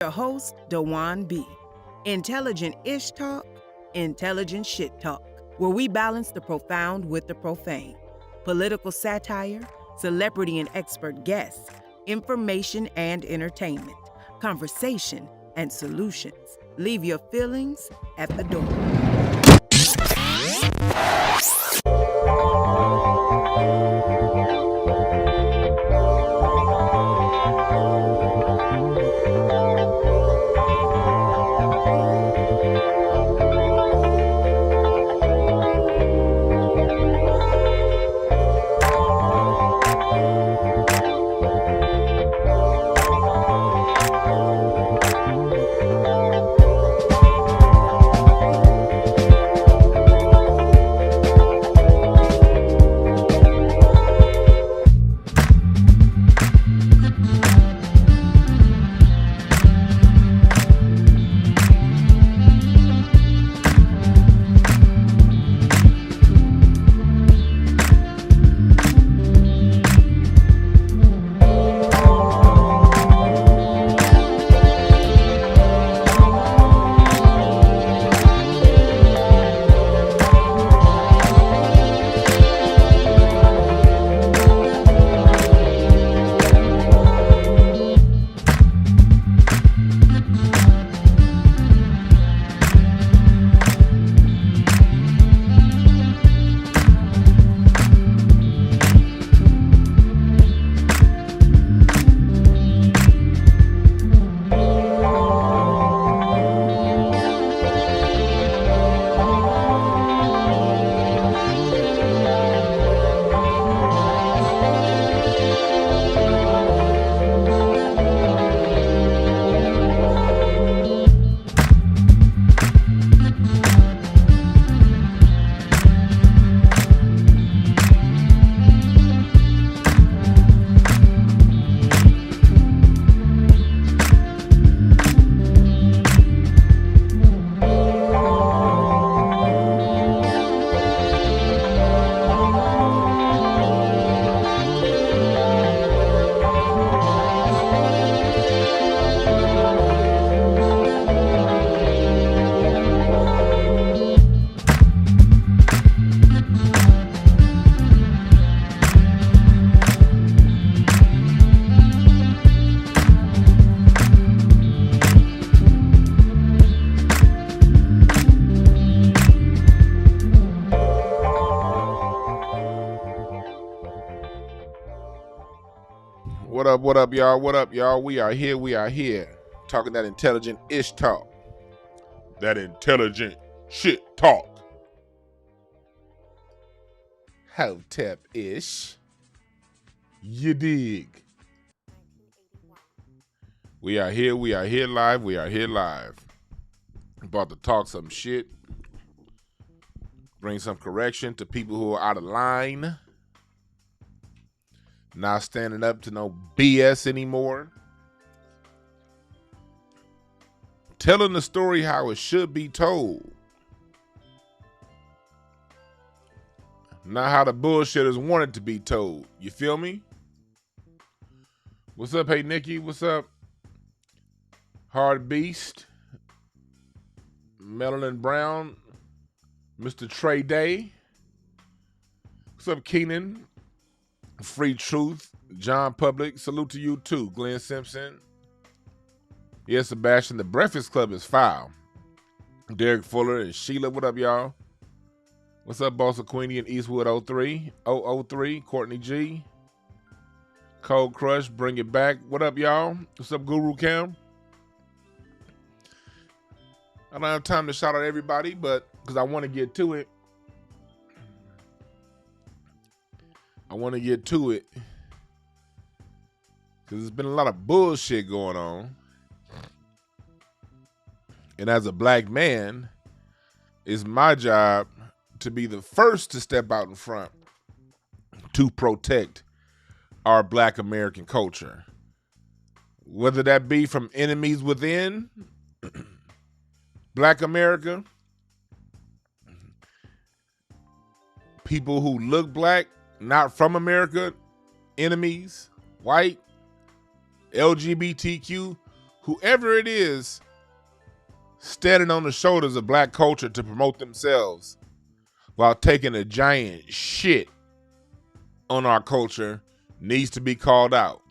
Your host, Dwan B. Intelligent Ish Talk, Intelligent Shit Talk, where we balance the profound with the profane. Political satire, celebrity and expert guests, information and entertainment, conversation and solutions. Leave your feelings at the door. What up, y'all? What up, y'all? We are here. Talking that intelligent ish talk. That intelligent shit talk. Hotepish. You dig? We are here live. About to talk some shit. Bring some correction to people who are out of line. Not standing up to no BS anymore. Telling the story how it should be told. Not how the bullshitters want it to be told. You feel me? What's up, hey Nicki? What's up? Hard Beast. Melanin Brown. Mr. Trey Day. What's up, Keenan? Free Truth, John Public, salute to you too, Glenn Simpson. Yes, Sebastian, the Breakfast Club is foul. Derek Fuller and Sheila, what up, y'all? What's up, Bossa Queenie and Eastwood 003, Courtney G. Cold Crush, bring it back. What up, y'all? What's up, Guru Cam? I don't have time to shout out everybody, but because I want to get to it. Because there's been a lot of bullshit going on. And as a black man, it's my job to be the first to step out in front to protect our black American culture. Whether that be from enemies within black America, people who look black, not from America, enemies, white, LGBTQ, whoever it is standing on the shoulders of black culture to promote themselves while taking a giant shit on our culture needs to be called out.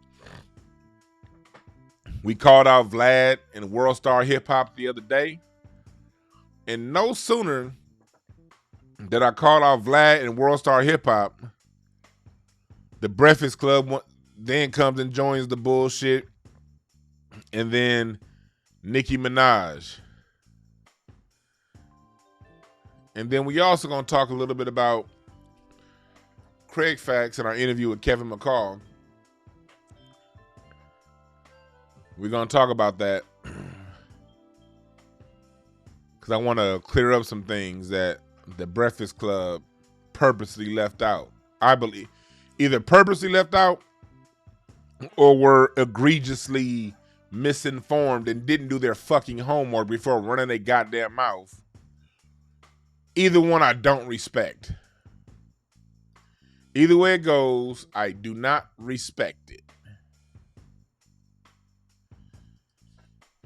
We called out Vlad and World Star Hip Hop the other day. And no sooner did I call out Vlad and World Star Hip Hop, the Breakfast Club then comes and joins the bullshit. And then Nicki Minaj. And then we also going to talk a little bit about Craig Facts in our interview with Kevin McCall. We're going to talk about that because I want to clear up some things that the Breakfast Club purposely left out. I believe either purposely left out or were egregiously misinformed and didn't do their fucking homework before running their goddamn mouth. Either one I don't respect. Either way it goes, I do not respect it.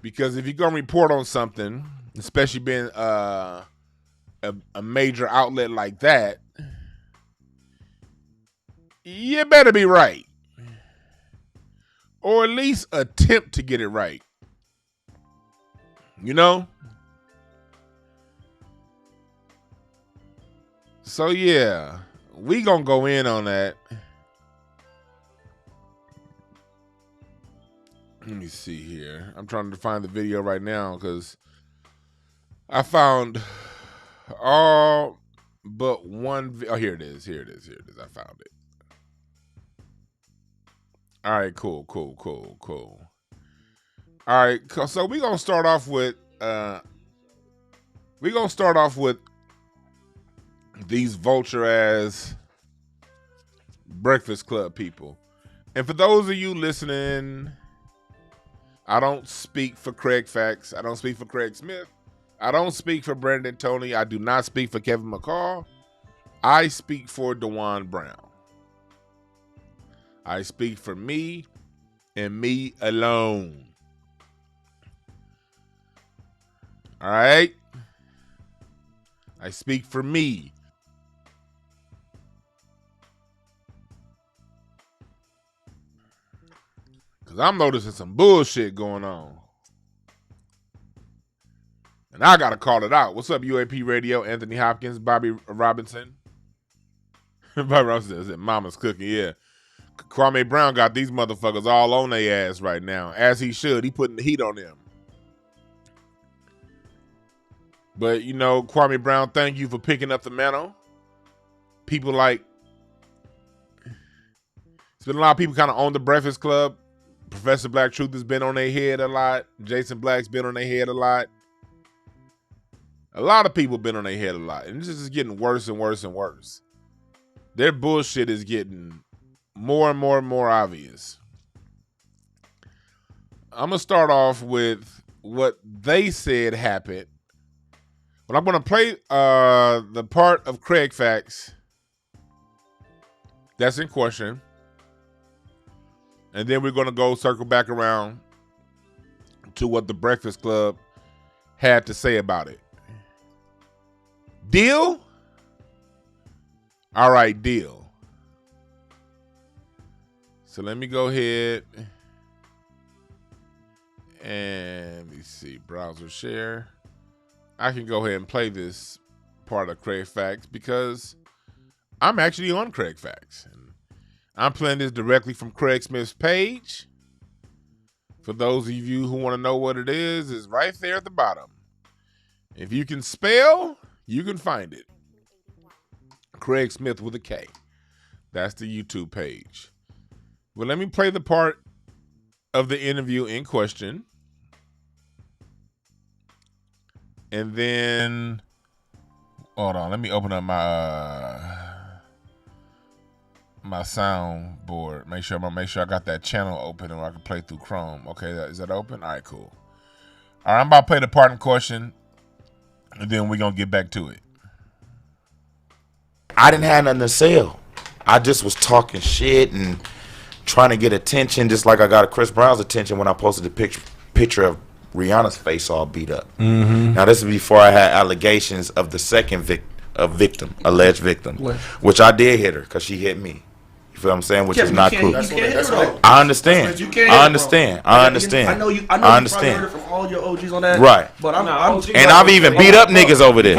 Because if you're going to report on something, especially being a major outlet like that, you better be right. Or at least attempt to get it right. You know? So yeah, we gonna go in on that. Let me see here. I'm trying to find the video right now because I found all but one. Oh, here it is. Here it is. I found it. All right, cool. All right, so we're gonna start off with these vulture ass Breakfast Club people. And for those of you listening, I don't speak for Craig Facts. I don't speak for Craig Smith. I don't speak for Brandon Tony. I do not speak for Kevin McCall. I speak for DwannBrown. I speak for me and me alone. All right? I speak for me. Because I'm noticing some bullshit going on. And I got to call it out. What's up, UAP Radio? Anthony Hopkins, Bobby Robinson. Bobby Robinson said, Mama's cooking, yeah. Kwame Brown got these motherfuckers all on their ass right now. As he should. He putting the heat on them. But, you know, Kwame Brown, thank you for picking up the mantle. People like... It's been a lot of people kind of on the Breakfast Club. Professor Black Truth has been on their head a lot. Jason Black's been on their head a lot. A lot of people been on their head a lot. And this is getting worse and worse and worse. Their bullshit is getting more and more and more obvious. I'm going to start off with what they said happened. But I'm going to play the part of Craig Facts that's in question. And then we're going to go circle back around to what the Breakfast Club had to say about it. Deal? All right, deal. So let me go ahead and let me see, browser share. I can go ahead and play this part of Craig Facts because I'm actually on Craig Facts. And I'm playing this directly from Craig Smith's page. For those of you who want to know what it is, it's right there at the bottom. If you can spell, you can find it. Craig Smith with a K. That's the YouTube page. Well, let me play the part of the interview in question. And then, hold on, let me open up my soundboard. Make sure I got that channel open and I can play through Chrome. Okay, is that open? All right, cool. All right, I'm about to play the part in question, and then we're gonna get back to it. I didn't have nothing to sell. I just was talking shit and trying to get attention, just like I got Chris Brown's attention when I posted the picture picture of Rihanna's face all beat up. Now this is before I had allegations of the second alleged victim, which I did hit her because she hit me. You feel what I'm saying? Which is not cool. I understand. I understand. I know you probably heard it from all your OGs on that. Right. But I've even beat up niggas over this.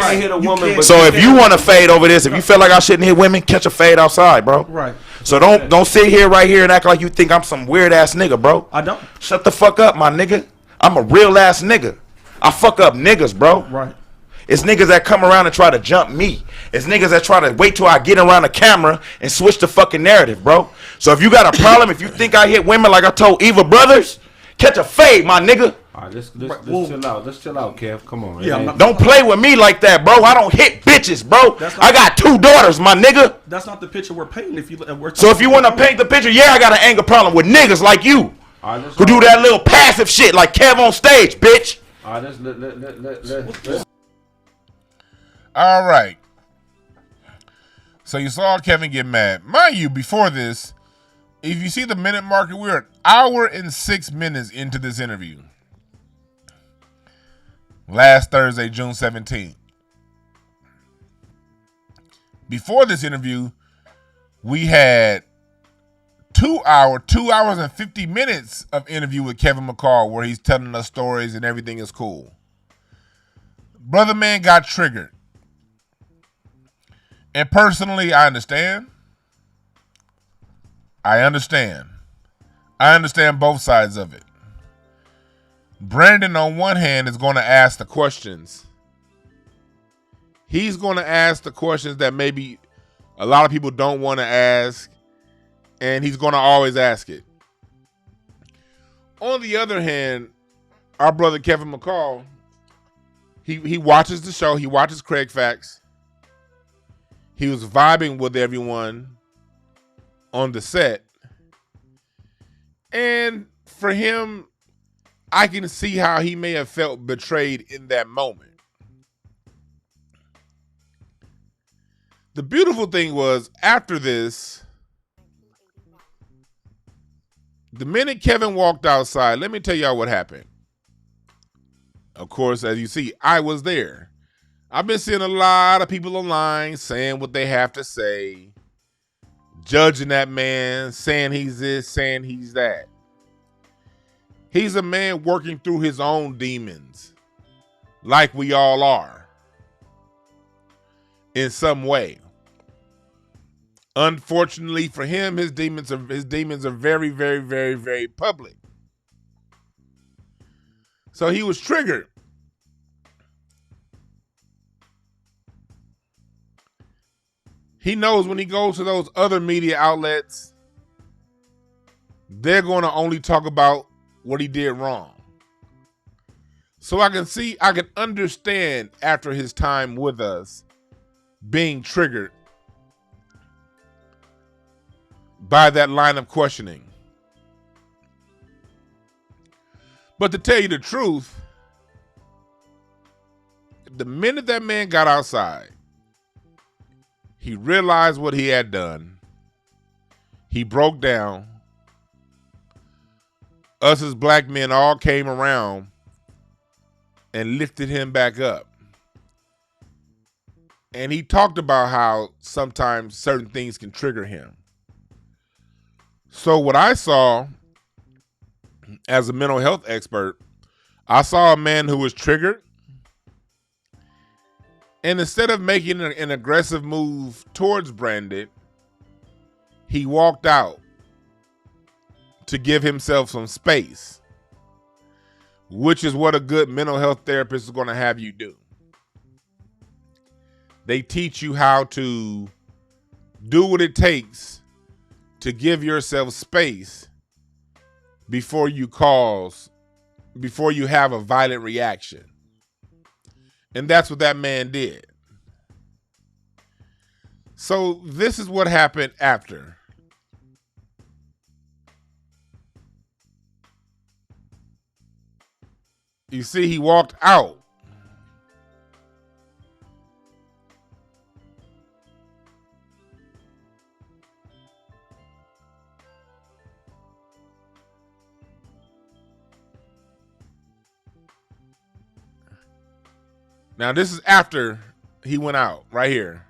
So if you want to fade over this, if you feel like I shouldn't hit women, catch a fade outside, bro. Right. So don't sit here right here and act like you think I'm some weird ass nigga, bro. I don't. Shut the fuck up, my nigga. I'm a real ass nigga. I fuck up niggas, bro. Right. It's niggas that come around and try to jump me. It's niggas that try to wait till I get around the camera and switch the fucking narrative, bro. So if you got a problem, if you think I hit women like I told Eva Brothers, catch a fade, my nigga. All right, let's chill out. Let's chill out, Kev. Come on. Yeah, don't play with me like that, bro. I don't hit bitches, bro. I got 2 daughters, my nigga. That's not the picture we're painting. So if you want to paint the picture, yeah, I got an anger problem with niggas like you who do that little passive shit like Kev on stage, bitch. All right, let's All right. So you saw Kevin get mad. Mind you, before this, if you see the minute marker, we're an hour and 6 minutes into this interview. Last Thursday, June 17th. Before this interview, we had 2 hours and 50 minutes of interview with Kevin McCall where he's telling us stories and everything is cool. Brother man got triggered. And personally, I understand. I understand both sides of it. Brandon, on one hand, is going to ask the questions. He's going to ask the questions that maybe a lot of people don't want to ask, and he's going to always ask it. On the other hand, our brother Kevin McCall, he watches the show. He watches Craig Facts. He was vibing with everyone on the set. And for him, I can see how he may have felt betrayed in that moment. The beautiful thing was, after this, the minute Kevin walked outside, let me tell y'all what happened. Of course, as you see, I was there. I've been seeing a lot of people online saying what they have to say, judging that man, saying he's this, saying he's that. He's a man working through his own demons, like we all are, in some way. Unfortunately for him, his demons are very, very, very, very public. So he was triggered. He knows when he goes to those other media outlets, they're going to only talk about what he did wrong. So I can understand after his time with us being triggered by that line of questioning. But to tell you the truth, the minute that man got outside, he realized what he had done. He broke down. Us as black men all came around and lifted him back up. And he talked about how sometimes certain things can trigger him. So what I saw as a mental health expert, I saw a man who was triggered. And instead of making an aggressive move towards Brandon, he walked out to give himself some space, which is what a good mental health therapist is going to have you do. They teach you how to do what it takes to give yourself space before you have a violent reaction. And that's what that man did. So this is what happened after. You see, he walked out. Now, this is after he went out, right here.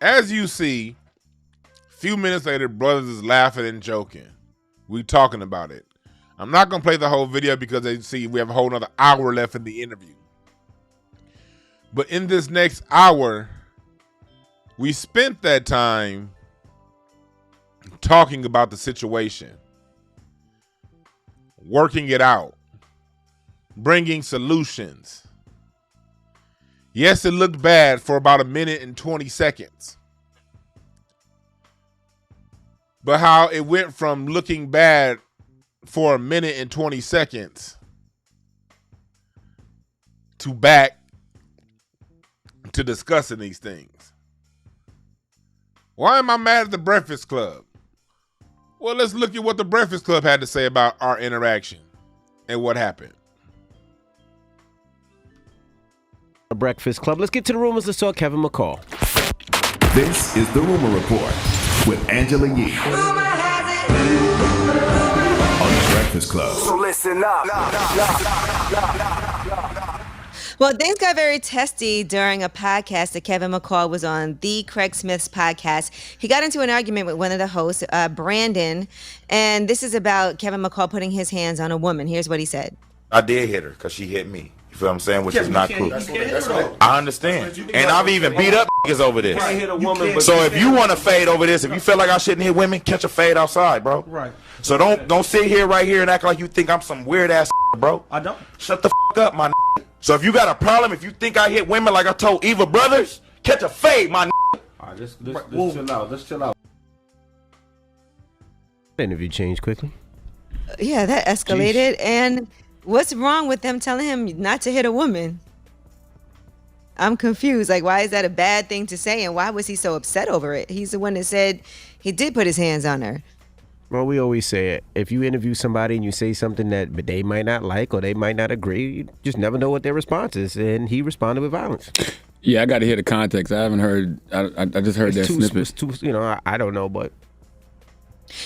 As you see, a few minutes later, brothers is laughing and joking. We talking about it. I'm not going to play the whole video because as you see, we have a whole another hour left in the interview. But in this next hour, we spent that time talking about the situation, working it out, bringing solutions. Yes, it looked bad for about 1 minute and 20 seconds. But how it went from looking bad for 1 minute and 20 seconds to back to discussing these things. Why am I mad at the Breakfast Club? Well, let's look at what the Breakfast Club had to say about our interaction and what happened. Breakfast Club. Let's get to the rumors. Let's talk Kevin McCall. This is the Rumor Report with Angela Yee on the Breakfast Club. So listen up. Well, things got very testy during a podcast that Kevin McCall was on, the Craig Smith's podcast. He got into an argument with one of the hosts, Brandon, and this is about Kevin McCall putting his hands on a woman. Here's what he said. I did hit her because she hit me. You feel what I'm saying? Which is not cool. I understand. And I've even beat up niggas over this. So if you want to fade over this, if you feel like I shouldn't hit women, catch a fade outside, bro. Right. So don't sit here right here and act like you think I'm some weird ass bro. I don't. Shut the up, my So if you got a problem, if you think I hit women like I told Eva Brothers, catch a fade, my All right, let's chill out. Let's chill out. Interview changed quickly. Yeah, that escalated. And what's wrong with them telling him not to hit a woman? I'm confused. Like, why is that a bad thing to say? And why was he so upset over it? He's the one that said he did put his hands on her. Well, we always say it. If you interview somebody and you say something that they might not like or they might not agree, you just never know what their response is. And he responded with violence. Yeah, I got to hear the context. I haven't heard. I just heard that snippet. I don't know, but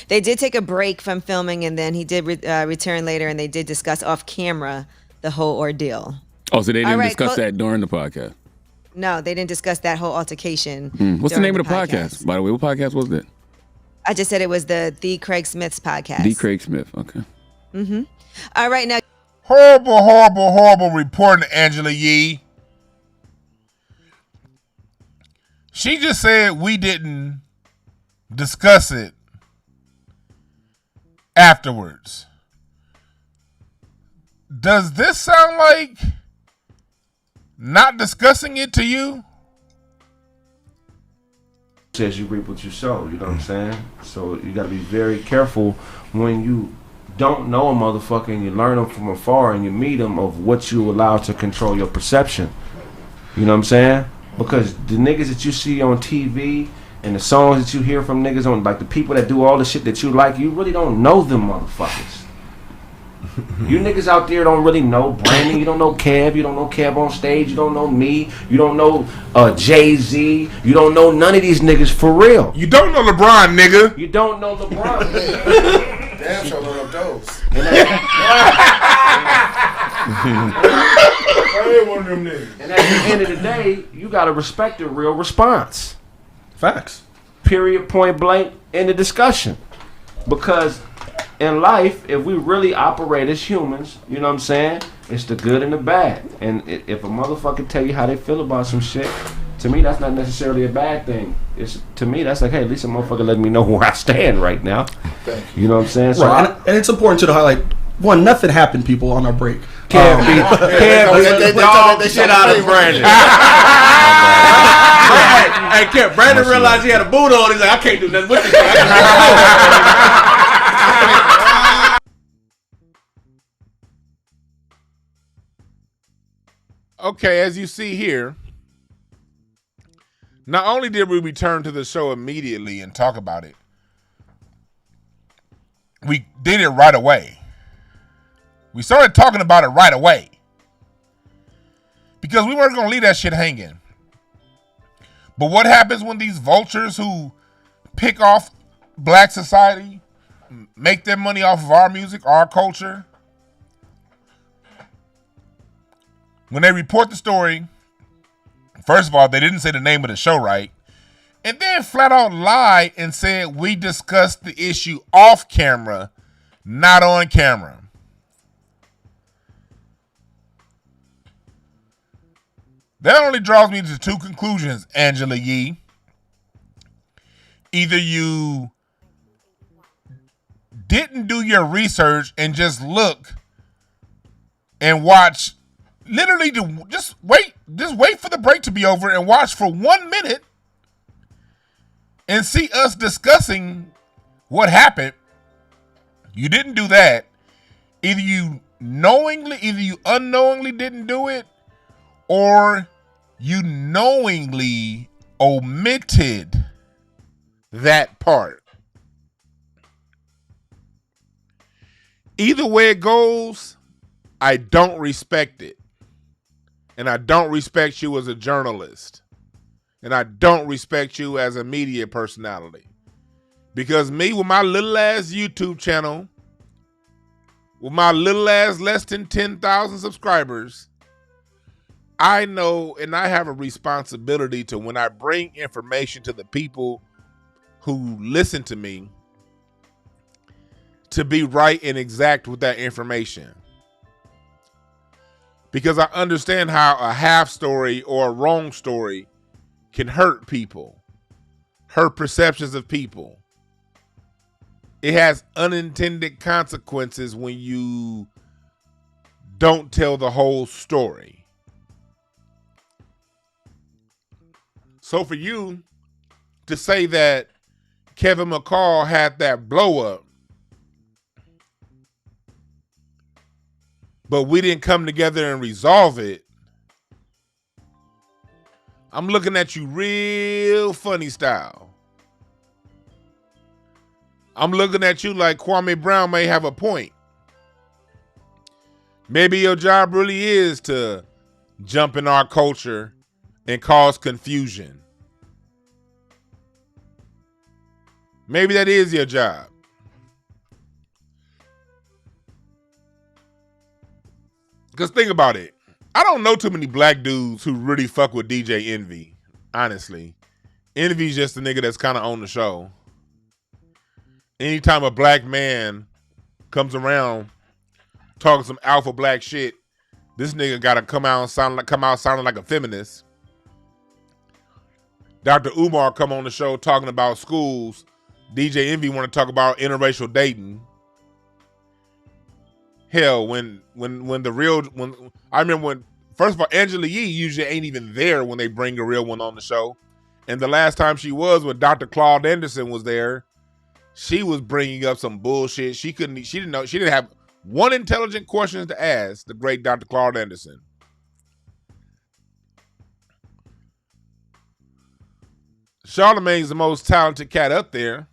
they did take a break from filming, and then he did return later, and they did discuss off camera the whole ordeal. Oh, so they didn't discuss that during the podcast? No, they didn't discuss that whole altercation. What's the name of the podcast? By the way, what podcast was that? I just said it was the Craig Smith's podcast. The Craig Smith, okay. Mm-hmm. All right, now. Horrible reporting, Angela Yee. She just said we didn't discuss it afterwards. Does this sound like not discussing it to you? Says you reap what you sow, you know what I'm saying? So you gotta be very careful when you don't know a motherfucker and you learn them from afar and you meet them of what you allow to control your perception. You know what I'm saying? Because the niggas that you see on TV and the songs that you hear from niggas on, like the people that do all the shit that you like, you really don't know them motherfuckers. You niggas out there don't really know Brandon. You don't know Kev. You don't know Kev on stage. You don't know me. You don't know Jay-Z. You don't know none of these niggas for real. You don't know LeBron, nigga. You don't know LeBron. Damn sure learn up those. ain't one of them niggas. And at the end of the day, you gotta respect the real response. Facts. Period, point blank, in the discussion. Because in life, if we really operate as humans, you know what I'm saying? It's the good and the bad. And if a motherfucker tell you how they feel about some shit, to me, that's not necessarily a bad thing. To me, that's like, hey, at least a motherfucker letting me know where I stand right now. You know what I'm saying? So right. And it's important to highlight, one, nothing happened, people, on our break. Can't be dog shit out of Brandon. Hey, Brandon realized he had a boot on. He's like, I can't do nothing with this thing. Okay, as you see here, not only did we return to the show immediately and talk about it, we did it right away. We started talking about it right away. Because we weren't going to leave that shit hanging. But what happens when these vultures who pick off black society, make their money off of our music, our culture, when they report the story, first of all, they didn't say the name of the show right, and then flat out lied and said we discussed the issue off camera, not on camera. That only draws me to two conclusions, Angela Yee. Either you didn't do your research and just look and watch, literally just wait for the break to be over and watch for 1 minute and see us discussing what happened. You didn't do that. Either you unknowingly didn't do it, or you knowingly omitted that part. Either way it goes, I don't respect it. And I don't respect you as a journalist. And I don't respect you as a media personality. Because me, with my little ass YouTube channel, with my little ass less than 10,000 subscribers, I know and I have a responsibility to, when I bring information to the people who listen to me, to be right and exact with that information. Because I understand how a half story or a wrong story can hurt people, hurt perceptions of people. It has unintended consequences when you don't tell the whole story. So for you to say that Kevin McCall had that blow up, but we didn't come together and resolve it, I'm looking at you real funny style. I'm looking at you like Kwame Brown may have a point. Maybe your job really is to jump in our culture and cause confusion. Maybe that is your job. Because think about it. I don't know too many black dudes who really fuck with DJ Envy, honestly. Envy's just a nigga that's kind of on the show. Anytime a black man comes around talking some alpha black shit, this nigga gotta come out sounding like a feminist. Dr. Umar come on the show talking about schools. DJ Envy want to talk about interracial dating. Hell, when I remember when, first of all, Angela Yee usually ain't even there when they bring a real one on the show. And the last time she was, when Dr. Claude Anderson was there, she was bringing up some bullshit. She didn't have one intelligent question to ask the great Dr. Claude Anderson. Charlamagne's the most talented cat up there.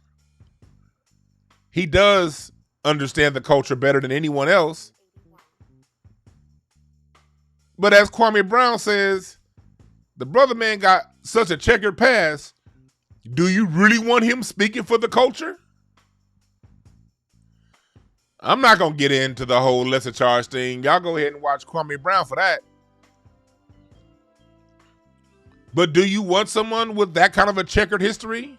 He does understand the culture better than anyone else. But as Kwame Brown says, the brother man got such a checkered past. Do you really want him speaking for the culture? I'm not going to get into the whole lesser charge thing. Y'all go ahead and watch Kwame Brown for that. But do you want someone with that kind of a checkered history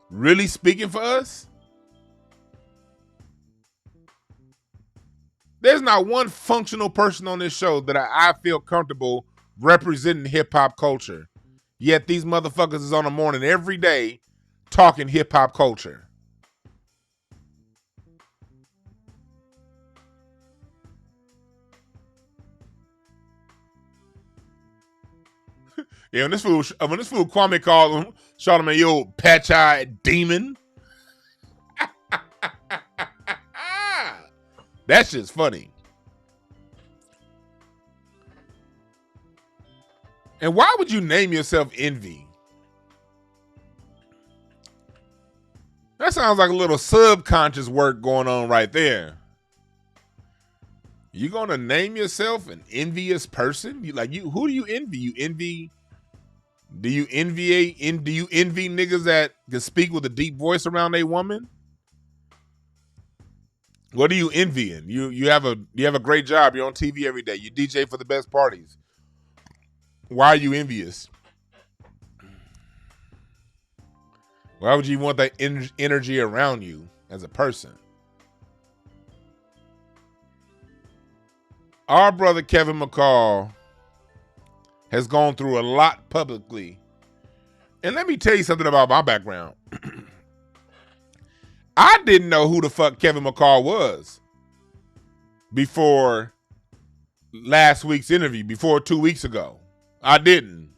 really speaking for us? There's not one functional person on this show that I feel comfortable representing hip-hop culture. Yet these motherfuckers is on the morning every day talking hip-hop culture. Yeah, when this fool Kwame called him, Charlamagne, yo, patch-eyed demon. That shit's funny. And why would you name yourself Envy? That sounds like a little subconscious work going on right there. You gonna name yourself an envious person? Who do you envy? Do you envy niggas that can speak with a deep voice around a woman? What are you envying? You have a great job. You're on TV every day. You DJ for the best parties. Why are you envious? Why would you want that energy around you as a person? Our brother Kevin McCall has gone through a lot publicly. And let me tell you something about my background. I didn't know who the fuck Kevin McCall was before last week's interview, before 2 weeks ago. I didn't.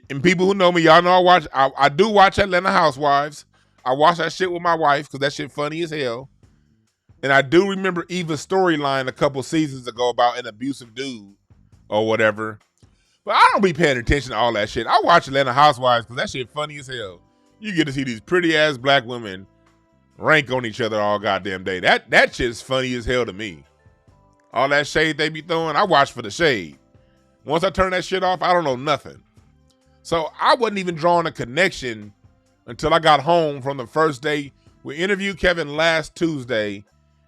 And people who know me, y'all know I do watch Atlanta Housewives. I watch that shit with my wife because that shit funny as hell. And I do remember Eva's storyline a couple seasons ago about an abusive dude or whatever. But I don't be paying attention to all that shit. I watch Atlanta Housewives because that shit funny as hell. You get to see these pretty ass black women rank on each other all goddamn day. That shit's funny as hell to me. All that shade they be throwing, I watch for the shade. Once I turn that shit off, I don't know nothing. So I wasn't even drawing a connection until I got home from the first day. We interviewed Kevin last Tuesday.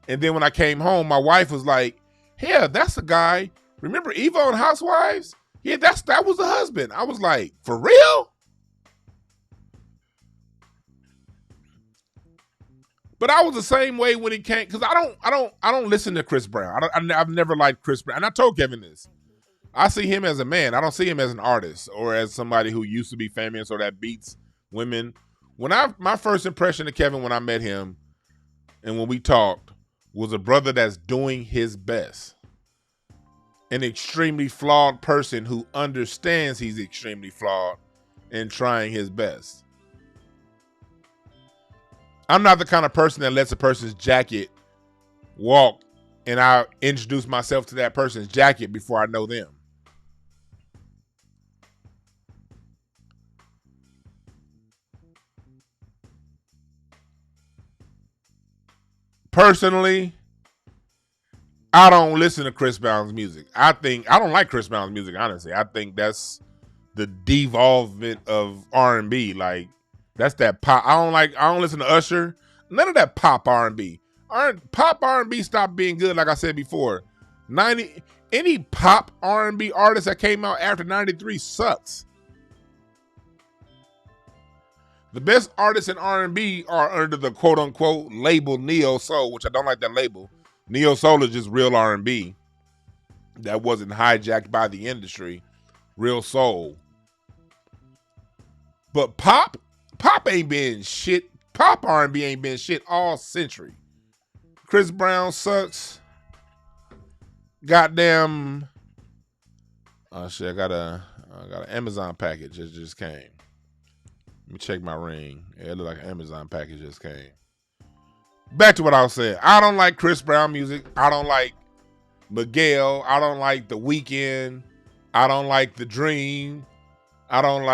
And then when I came home, my wife was like, "Yeah, that's the guy. Remember Eva on Housewives? Yeah, that was the husband." I was like, "For real?" But I was the same way when it came, because I don't listen to Chris Brown. I've never liked Chris Brown. And I told Kevin this. I see him as a man. I don't see him as an artist or as somebody who used to be famous or that beats women. My first impression of Kevin when I met him and when we talked was a brother that's doing his best. An extremely flawed person who understands he's extremely flawed and trying his best. I'm not the kind of person that lets a person's jacket walk and I introduce myself to that person's jacket before I know them. Personally, I don't listen to Chris Brown's music. I don't like Chris Brown's music, honestly. I think that's the devolvement of R&B. Like, that's that pop. I don't listen to Usher. None of that pop R&B. Pop R&B stopped being good, like I said before. Any pop R&B artist that came out after 93 sucks. The best artists in R&B are under the quote-unquote label Neo Soul, which I don't like that label. Neo Soul is just real R&B that wasn't hijacked by the industry. Real soul. But pop ain't been shit. Pop R&B ain't been shit all century. Chris Brown sucks. Goddamn. Oh shit, I got an Amazon package that just came. Let me check my ring. Yeah, it looked like an Amazon package just came. Back to what I was saying. I don't like Chris Brown music. I don't like Miguel. I don't like The Weeknd. I don't like The Dream. I don't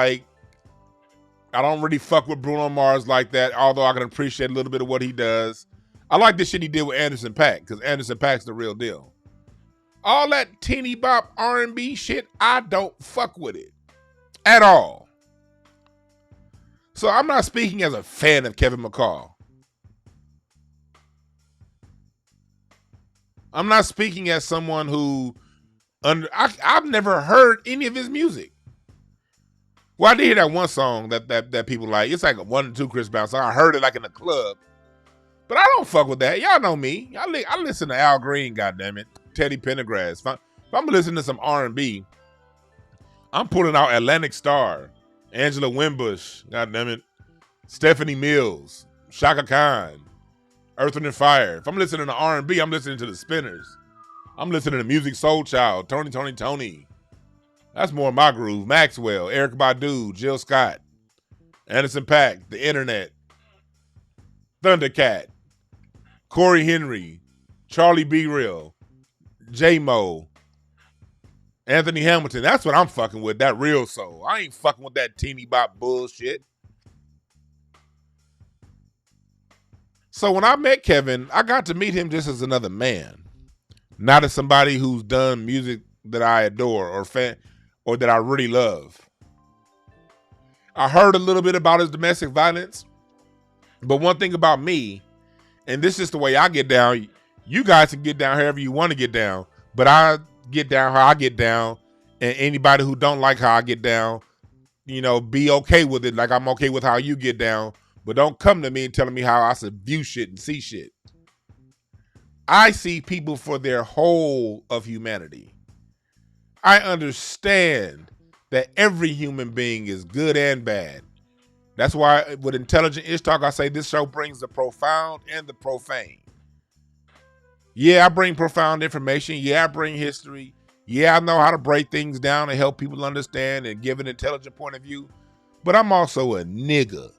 really fuck with Bruno Mars like that, although I can appreciate a little bit of what he does. I like the shit he did with Anderson .Paak, because Anderson .Paak's the real deal. All that teeny bop R&B shit, I don't fuck with it. At all. So I'm not speaking as a fan of Kevin McCall. I'm not speaking as someone who I've never heard any of his music. Well, I did hear that one song that people like. It's like a 1 or 2 Chris Brown song. I heard it like in the club. But I don't fuck with that. Y'all know me. I listen to Al Green, goddammit. Teddy Pendergrass. If I'm listening to some R&B, I'm pulling out Atlantic Starr, Angela Winbush, goddammit, Stephanie Mills, Shaka Khan, Earth, Wind & Fire. If I'm listening to R&B, I'm listening to the Spinners. I'm listening to Music Soul Child, Tony. That's more my groove. Maxwell, Erykah Badu, Jill Scott, Anderson .Paak, The Internet, Thundercat, Corey Henry, Charlie B. Real, J-Mo, Anthony Hamilton. That's what I'm fucking with, that real soul. I ain't fucking with that teeny bop bullshit. So when I met Kevin, I got to meet him just as another man, not as somebody who's done music that I adore or that I really love. I heard a little bit about his domestic violence, but one thing about me, and this is the way I get down, you guys can get down however you want to get down, but I get down how I get down, and anybody who don't like how I get down, be okay with it, like I'm okay with how you get down, but don't come to me and telling me how I should view shit and see shit. I see people for their whole of humanity. I understand that every human being is good and bad. That's why with Intelligent Ish Talk, I say this show brings the profound and the profane. Yeah, I bring profound information. Yeah, I bring history. Yeah, I know how to break things down and help people understand and give an intelligent point of view. But I'm also a nigga.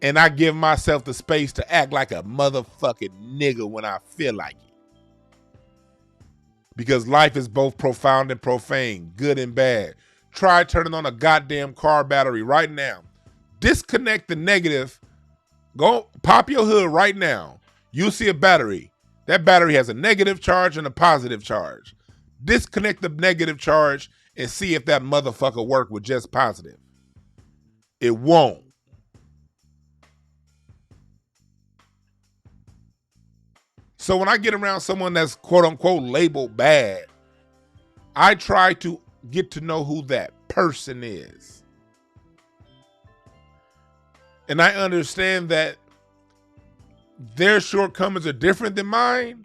And I give myself the space to act like a motherfucking nigga when I feel like it. Because life is both profound and profane, good and bad. Try turning on a goddamn car battery right now. Disconnect the negative. Go pop your hood right now. You'll see a battery. That battery has a negative charge and a positive charge. Disconnect the negative charge and see if that motherfucker work with just positive. It won't. So when I get around someone that's quote unquote labeled bad, I try to get to know who that person is. And I understand that their shortcomings are different than mine,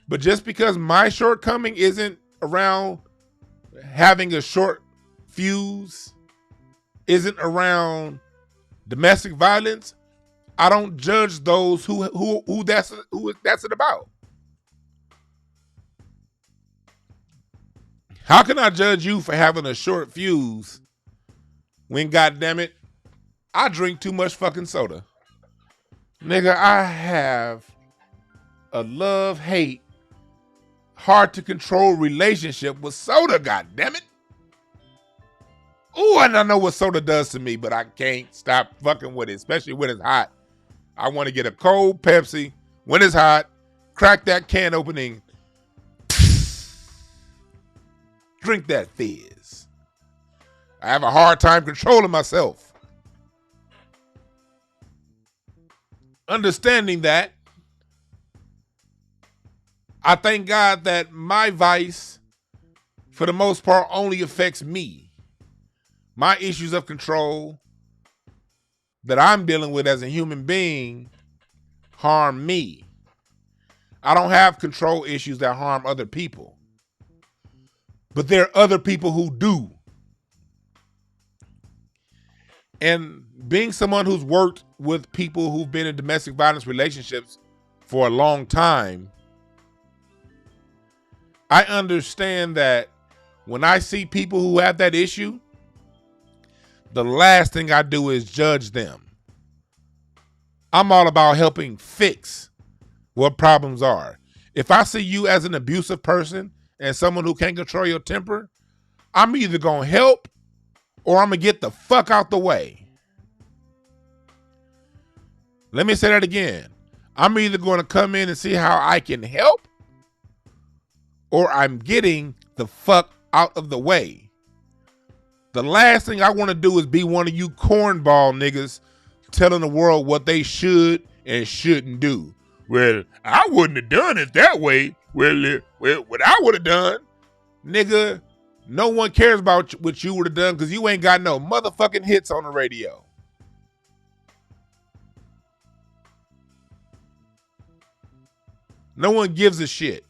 but just because my shortcoming isn't around having a short fuse, isn't around domestic violence, I don't judge those who that's it about. How can I judge you for having a short fuse when, goddammit, I drink too much fucking soda? Nigga, I have a love-hate, hard-to-control relationship with soda, goddammit. Ooh, and I know what soda does to me, but I can't stop fucking with it, especially when it's hot. I want to get a cold Pepsi when it's hot, crack that can opening, drink that fizz. I have a hard time controlling myself. Understanding that, I thank God that my vice, for the most part, only affects me. My issues of control that I'm dealing with as a human being harm me. I don't have control issues that harm other people. But there are other people who do. And being someone who's worked with people who've been in domestic violence relationships for a long time, I understand that when I see people who have that issue, the last thing I do is judge them. I'm all about helping fix what problems are. If I see you as an abusive person and someone who can't control your temper, I'm either going to help or I'm going to get the fuck out the way. Let me say that again. I'm either going to come in and see how I can help or I'm getting the fuck out of the way. The last thing I want to do is be one of you cornball niggas telling the world what they should and shouldn't do. Well, I wouldn't have done it that way. Well, what I would have done, nigga, no one cares about what you would have done because you ain't got no motherfucking hits on the radio. No one gives a shit.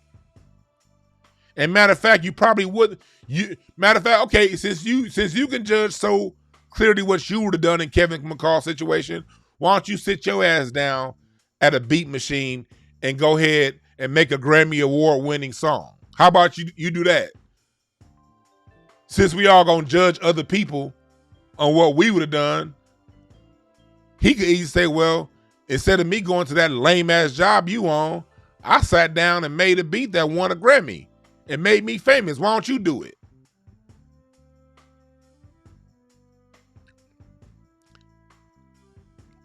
And matter of fact, you probably would. Okay, since you can judge so clearly what you would have done in Kevin McCall's situation, why don't you sit your ass down at a beat machine and go ahead and make a Grammy Award winning song? How about you do that? Since we all gonna judge other people on what we would have done, he could easily say, well, instead of me going to that lame ass job you on, I sat down and made a beat that won a Grammy and made me famous. Why don't you do it?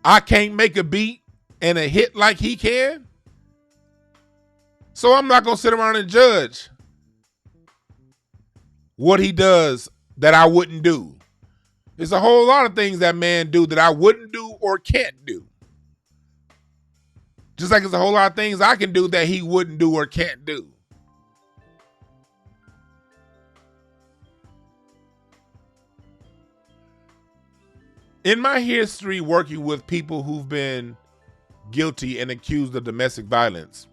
I can't make a beat and a hit like he can. So I'm not going to sit around and judge what he does that I wouldn't do. There's a whole lot of things that man do that I wouldn't do or can't do. Just like there's a whole lot of things I can do that he wouldn't do or can't do. In my history working with people who've been guilty and accused of domestic violence,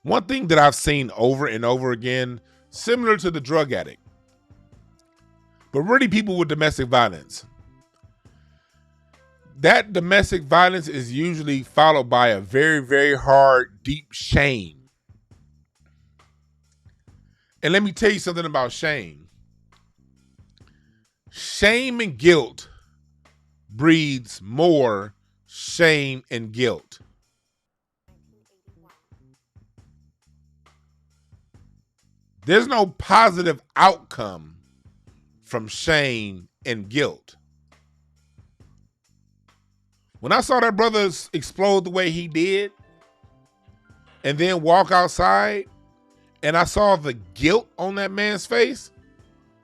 one thing that I've seen over and over again, similar to the drug addict, but really people with domestic violence, that domestic violence is usually followed by a very, very hard, deep shame. And let me tell you something about shame. Shame and guilt breeds more shame and guilt. There's no positive outcome from shame and guilt. When I saw that brother explode the way he did and then walk outside and I saw the guilt on that man's face,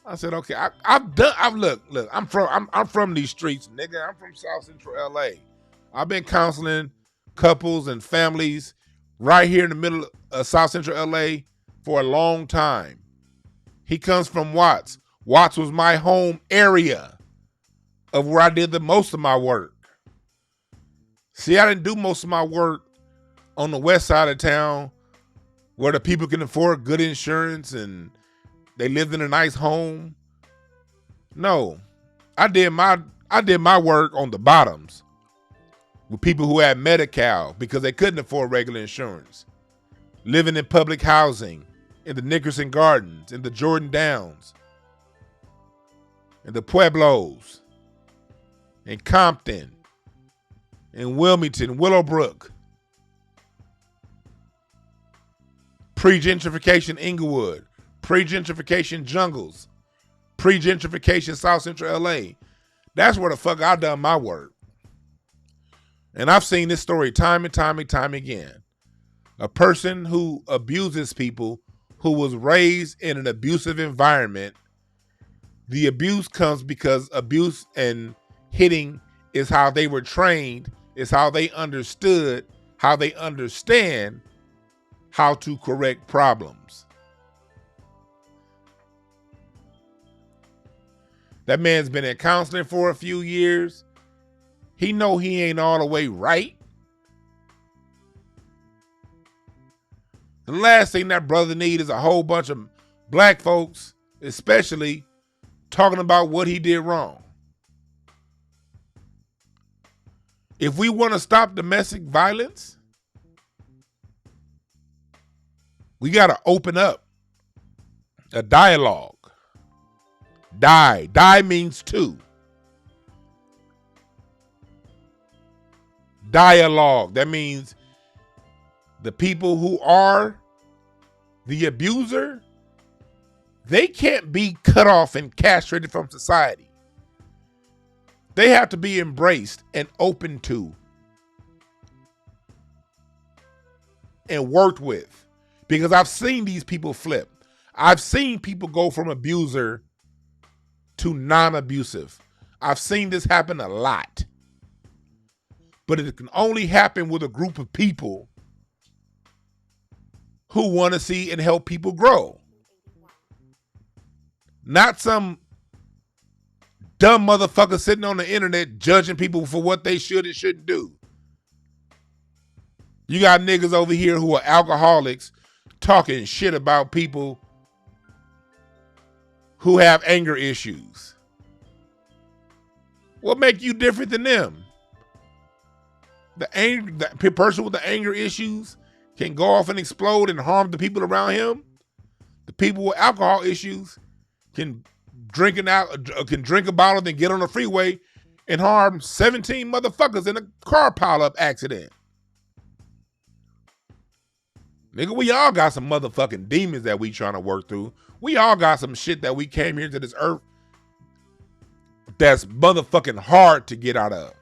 I said, okay, look, I'm from these streets, nigga. I'm from South Central LA. I've been counseling couples and families right here in the middle of South Central LA for a long time. He comes from Watts. Watts was my home area of where I did the most of my work. See, I didn't do most of my work on the west side of town where the people can afford good insurance and they lived in a nice home. No, I did my work on the bottoms with people who had Medi-Cal because they couldn't afford regular insurance. Living in public housing, in the Nickerson Gardens, in the Jordan Downs, in the Pueblos, in Compton, in Wilmington, Willowbrook, pre-gentrification Inglewood, pre-gentrification Jungles, pre-gentrification South Central LA. That's where the fuck I done my work. And I've seen this story time and time and time again. A person who abuses people, who was raised in an abusive environment, the abuse comes because abuse and hitting is how they were trained, is how they understood, how they understand how to correct problems. That man's been in counseling for a few years. He know he ain't all the way right. The last thing that brother need is a whole bunch of black folks, especially, talking about what he did wrong. If we want to stop domestic violence, we got to open up a dialogue. Die means two. Dialogue. That means the people who are the abuser, they can't be cut off and castrated from society. They have to be embraced and open to and worked with. Because I've seen these people flip. I've seen people go from abuser to non-abusive. I've seen this happen a lot. But it can only happen with a group of people who want to see and help people grow. Not some dumb motherfucker sitting on the internet judging people for what they should and shouldn't do. You got niggas over here who are alcoholics talking shit about people who have anger issues. What make you different than them? The person with the anger issues can go off and explode and harm the people around him. The people with alcohol issues can drink a bottle, then get on the freeway and harm 17 motherfuckers in a car pileup accident. Nigga, we all got some motherfucking demons that we trying to work through. We all got some shit that we came here to this earth that's motherfucking hard to get out of.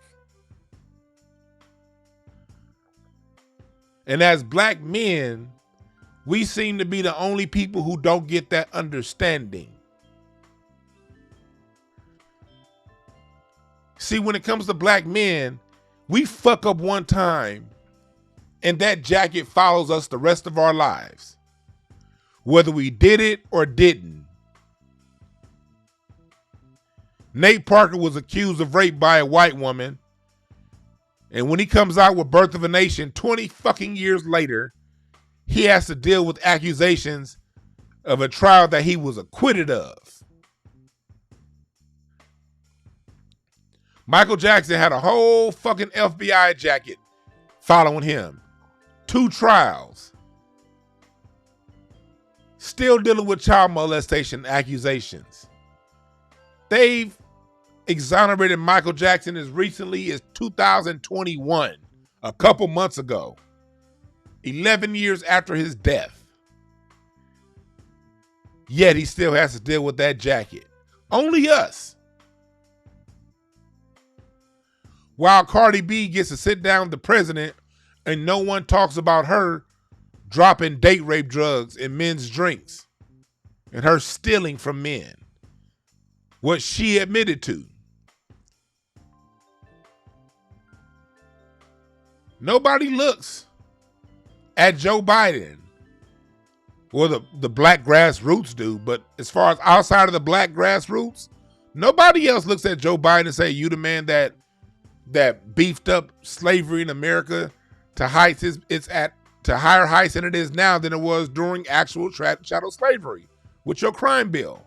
And as black men, we seem to be the only people who don't get that understanding. See, when it comes to black men, we fuck up one time and that jacket follows us the rest of our lives, whether we did it or didn't. Nate Parker was accused of rape by a white woman, and when he comes out with Birth of a Nation 20 fucking years later, he has to deal with accusations of a trial that he was acquitted of. Michael Jackson had a whole fucking FBI jacket following him. 2 trials. Still dealing with child molestation accusations. They've exonerated Michael Jackson as recently as 2021, a couple months ago, 11 years after his death. Yet he still has to deal with that jacket. Only us. While Cardi B gets to sit down with the president and no one talks about her dropping date rape drugs in men's drinks and her stealing from men, what she admitted to. Nobody looks at Joe Biden. Well, the black grassroots do, but as far as outside of the black grassroots, nobody else looks at Joe Biden and say, you the man that beefed up slavery in America to heights to higher heights than it is now than it was during actual chattel slavery with your crime bill.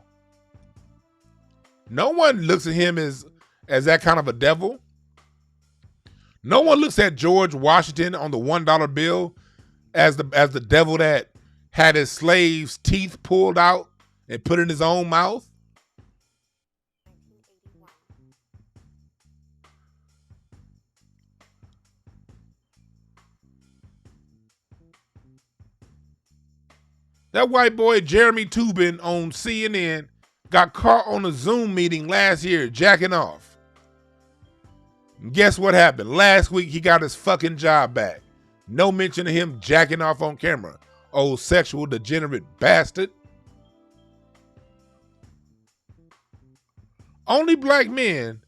No one looks at him as that kind of a devil. No one looks at George Washington on the $1 bill as the devil that had his slaves' teeth pulled out and put in his own mouth. That white boy Jeremy Tubin on CNN got caught on a Zoom meeting last year jacking off. And guess what happened? Last week he got his fucking job back. No mention of him jacking off on camera. Old sexual degenerate bastard. Only black men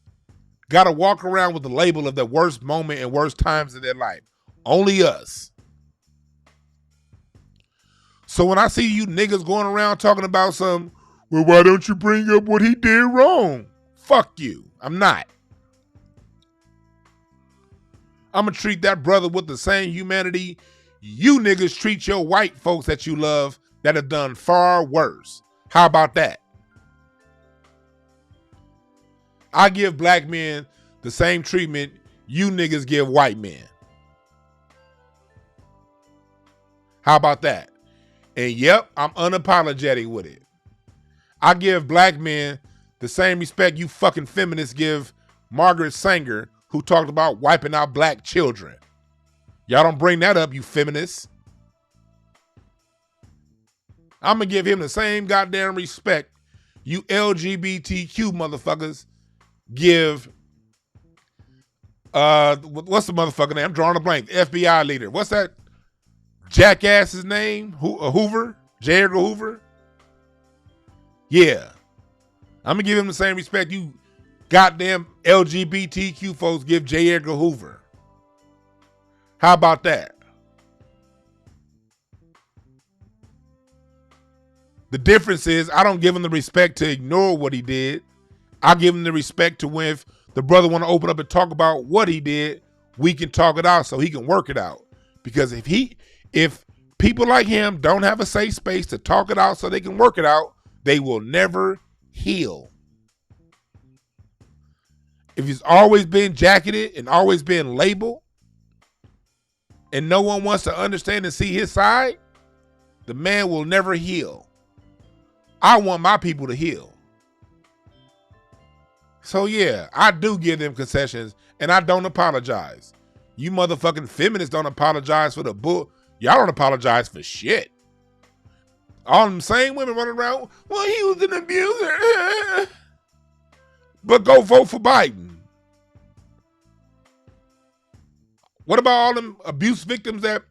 gotta walk around with the label of the worst moment and worst times of their life. Only us. So when I see you niggas going around talking about some, well, why don't you bring up what he did wrong? Fuck you. I'm not. I'm gonna treat that brother with the same humanity you niggas treat your white folks that you love that have done far worse. How about that? I give black men the same treatment you niggas give white men. How about that? And yep, I'm unapologetic with it. I give black men the same respect you fucking feminists give Margaret Sanger, who talked about wiping out black children. Y'all don't bring that up, you feminists. I'm gonna give him the same goddamn respect you LGBTQ motherfuckers give, what's the motherfucker name? I'm drawing a blank. The FBI leader. What's that jackass's name? Hoover? J. Edgar Hoover? Yeah. I'm gonna give him the same respect you goddamn LGBTQ folks give J. Edgar Hoover. How about that? The difference is I don't give him the respect to ignore what he did. I give him the respect to when if the brother want to open up and talk about what he did, we can talk it out so he can work it out. Because if people like him don't have a safe space to talk it out so they can work it out, they will never heal. If he's always been jacketed and always been labeled and no one wants to understand and see his side, the man will never heal. I want my people to heal. So yeah, I do give them concessions and I don't apologize. You motherfucking feminists don't apologize for the bull. Y'all don't apologize for shit. All them same women running around, well, he was an abuser. But go vote for Biden. What about all them abuse victims that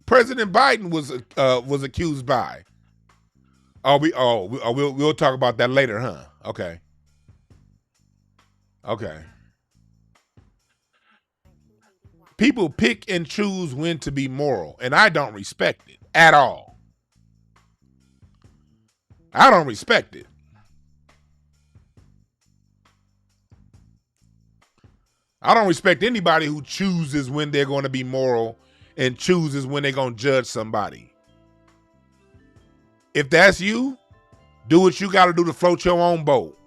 President Biden was accused by? We'll talk about that later, huh? Okay. People pick and choose when to be moral, and I don't respect it at all. I don't respect it. I don't respect anybody who chooses when they're going to be moral and chooses when they're going to judge somebody. If that's you, do what you got to do to float your own boat.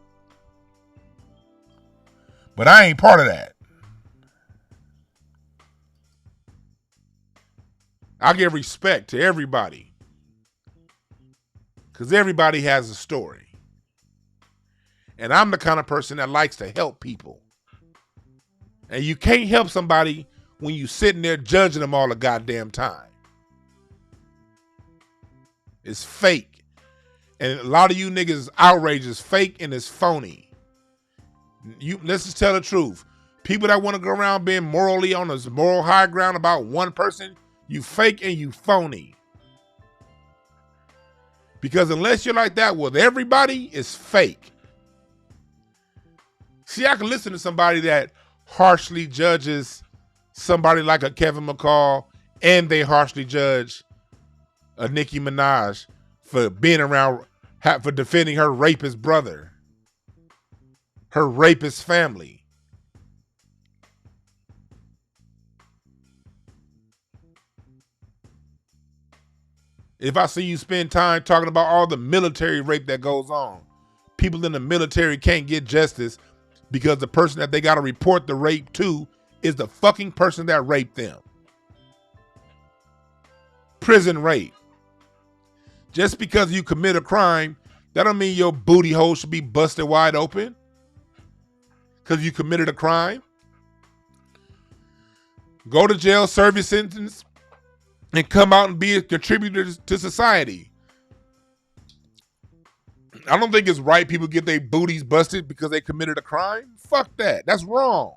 But I ain't part of that. I give respect to everybody because everybody has a story. And I'm the kind of person that likes to help people. And you can't help somebody when you sitting there judging them all the goddamn time. It's fake. And a lot of you niggas outrage is fake and it's phony. Let's just tell the truth. People that want to go around being morally on a moral high ground about one person, you fake and you phony. Because unless you're like that with everybody, it's fake. See, I can listen to somebody that harshly judges somebody like a Kevin McCall and they harshly judge a Nicki Minaj for being around, for defending her rapist brother, her rapist family. If I see you spend time talking about all the military rape that goes on, people in the military can't get justice because the person that they got to report the rape to is the fucking person that raped them. Prison rape. Just because you commit a crime, that don't mean your booty hole should be busted wide open because you committed a crime. Go to jail, serve your sentence, and come out and be a contributor to society. I don't think it's right people get their booties busted because they committed a crime. Fuck that. That's wrong.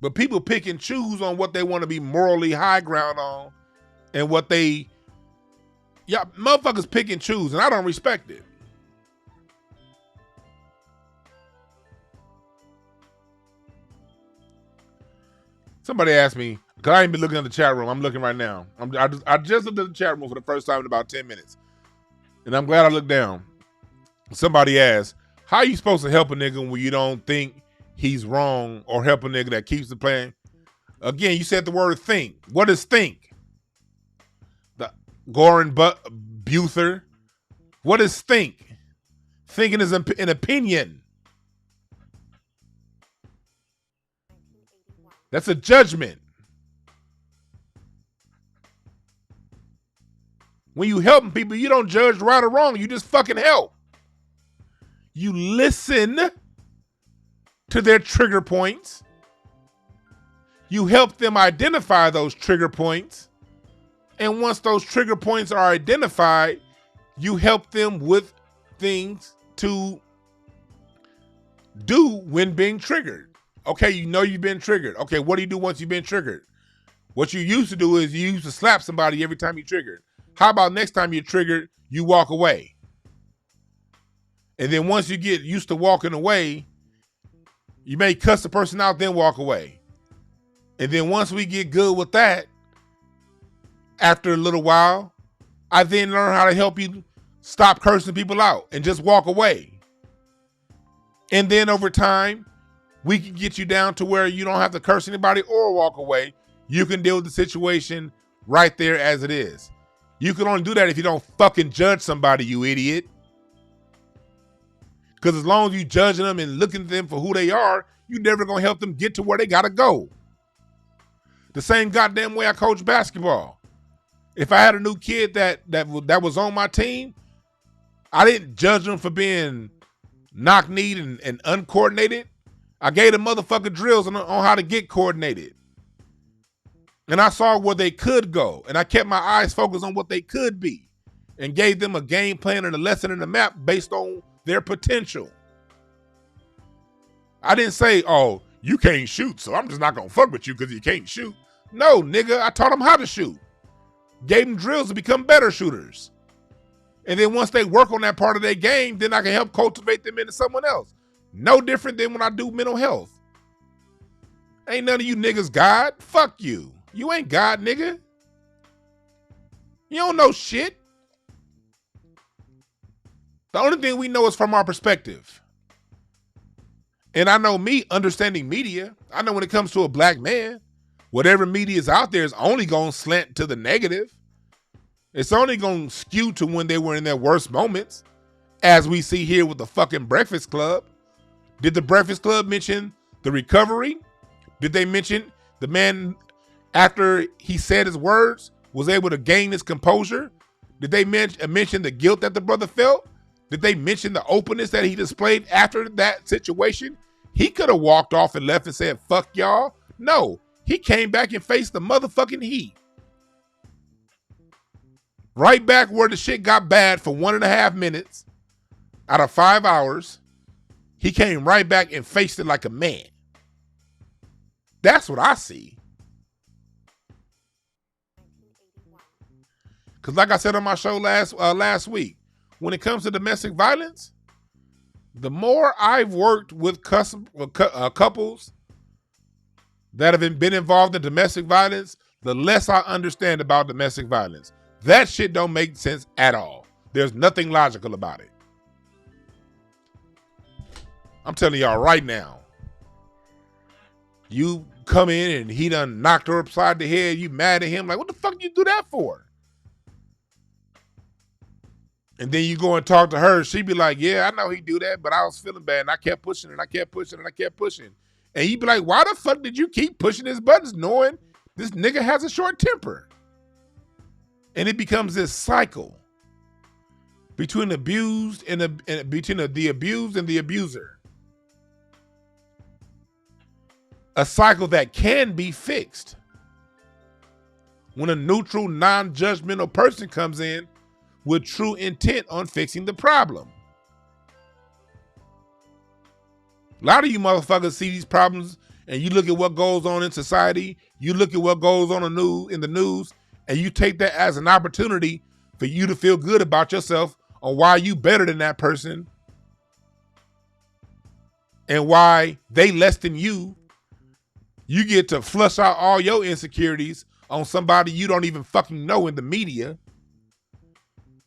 But people pick and choose on what they want to be morally high ground on and what they, motherfuckers pick and choose, and I don't respect it. Somebody asked me, because I ain't been looking at the chat room. I'm looking right now. I just looked at the chat room for the first time in about 10 minutes. And I'm glad I looked down. Somebody asked, how are you supposed to help a nigga when you don't think he's wrong or help a nigga that keeps the plan? Again, you said the word think. What is think? The Goran Buther. What is think? Thinking is an opinion. That's a judgment. When you helping people, you don't judge right or wrong. You just fucking help. You listen to their trigger points. You help them identify those trigger points. And once those trigger points are identified, you help them with things to do when being triggered. Okay, you know you've been triggered. Okay, what do you do once you've been triggered? What you used to do is you used to slap somebody every time you triggered. How about next time you're triggered, you walk away? And then once you get used to walking away, you may cuss the person out, then walk away. And then once we get good with that, after a little while, I then learned how to help you stop cursing people out and just walk away. And then over time, we can get you down to where you don't have to curse anybody or walk away. You can deal with the situation right there as it is. You can only do that if you don't fucking judge somebody, you idiot. Because as long as you judging them and looking at them for who they are, you're never going to help them get to where they got to go. The same goddamn way I coach basketball. If I had a new kid that was on my team, I didn't judge them for being knock-kneed and uncoordinated. I gave them motherfucking drills on how to get coordinated. And I saw where they could go. And I kept my eyes focused on what they could be. And gave them a game plan and a lesson and a map based on their potential. I didn't say, oh, you can't shoot, so I'm just not going to fuck with you because you can't shoot. No, nigga, I taught them how to shoot. Gave them drills to become better shooters. And then once they work on that part of their game, then I can help cultivate them into someone else. No different than when I do mental health. Ain't none of you niggas God. Fuck you. You ain't God, nigga. You don't know shit. The only thing we know is from our perspective. And I know me understanding media. I know when it comes to a black man, whatever media is out there is only going to slant to the negative. It's only going to skew to when they were in their worst moments, as we see here with the fucking Breakfast Club. Did the Breakfast Club mention the recovery? Did they mention the man, after he said his words, was able to gain his composure? Did they mention the guilt that the brother felt? Did they mention the openness that he displayed after that situation? He could have walked off and left and said, fuck y'all. No, he came back and faced the motherfucking heat. Right back where the shit got bad for 1.5 minutes out of 5 hours, he came right back and faced it like a man. That's what I see. Because like I said on my show last week, when it comes to domestic violence, the more I've worked with couples that have been involved in domestic violence, the less I understand about domestic violence. That shit don't make sense at all. There's nothing logical about it. I'm telling y'all right now. You come in and he done knocked her upside the head. You mad at him. Like, what the fuck you do that for? And then you go and talk to her. She be like, yeah, I know he do that, but I was feeling bad. And I kept pushing and I kept pushing and I kept pushing. And he be like, why the fuck did you keep pushing his buttons knowing this nigga has a short temper? And it becomes this cycle between the abused and the abused and the abuser. A cycle that can be fixed when a neutral, non-judgmental person comes in with true intent on fixing the problem. A lot of you motherfuckers see these problems and you look at what goes on in society, you look at what goes on in the news, and you take that as an opportunity for you to feel good about yourself on why you better than that person and why they less than you. You get to flush out all your insecurities on somebody you don't even fucking know in the media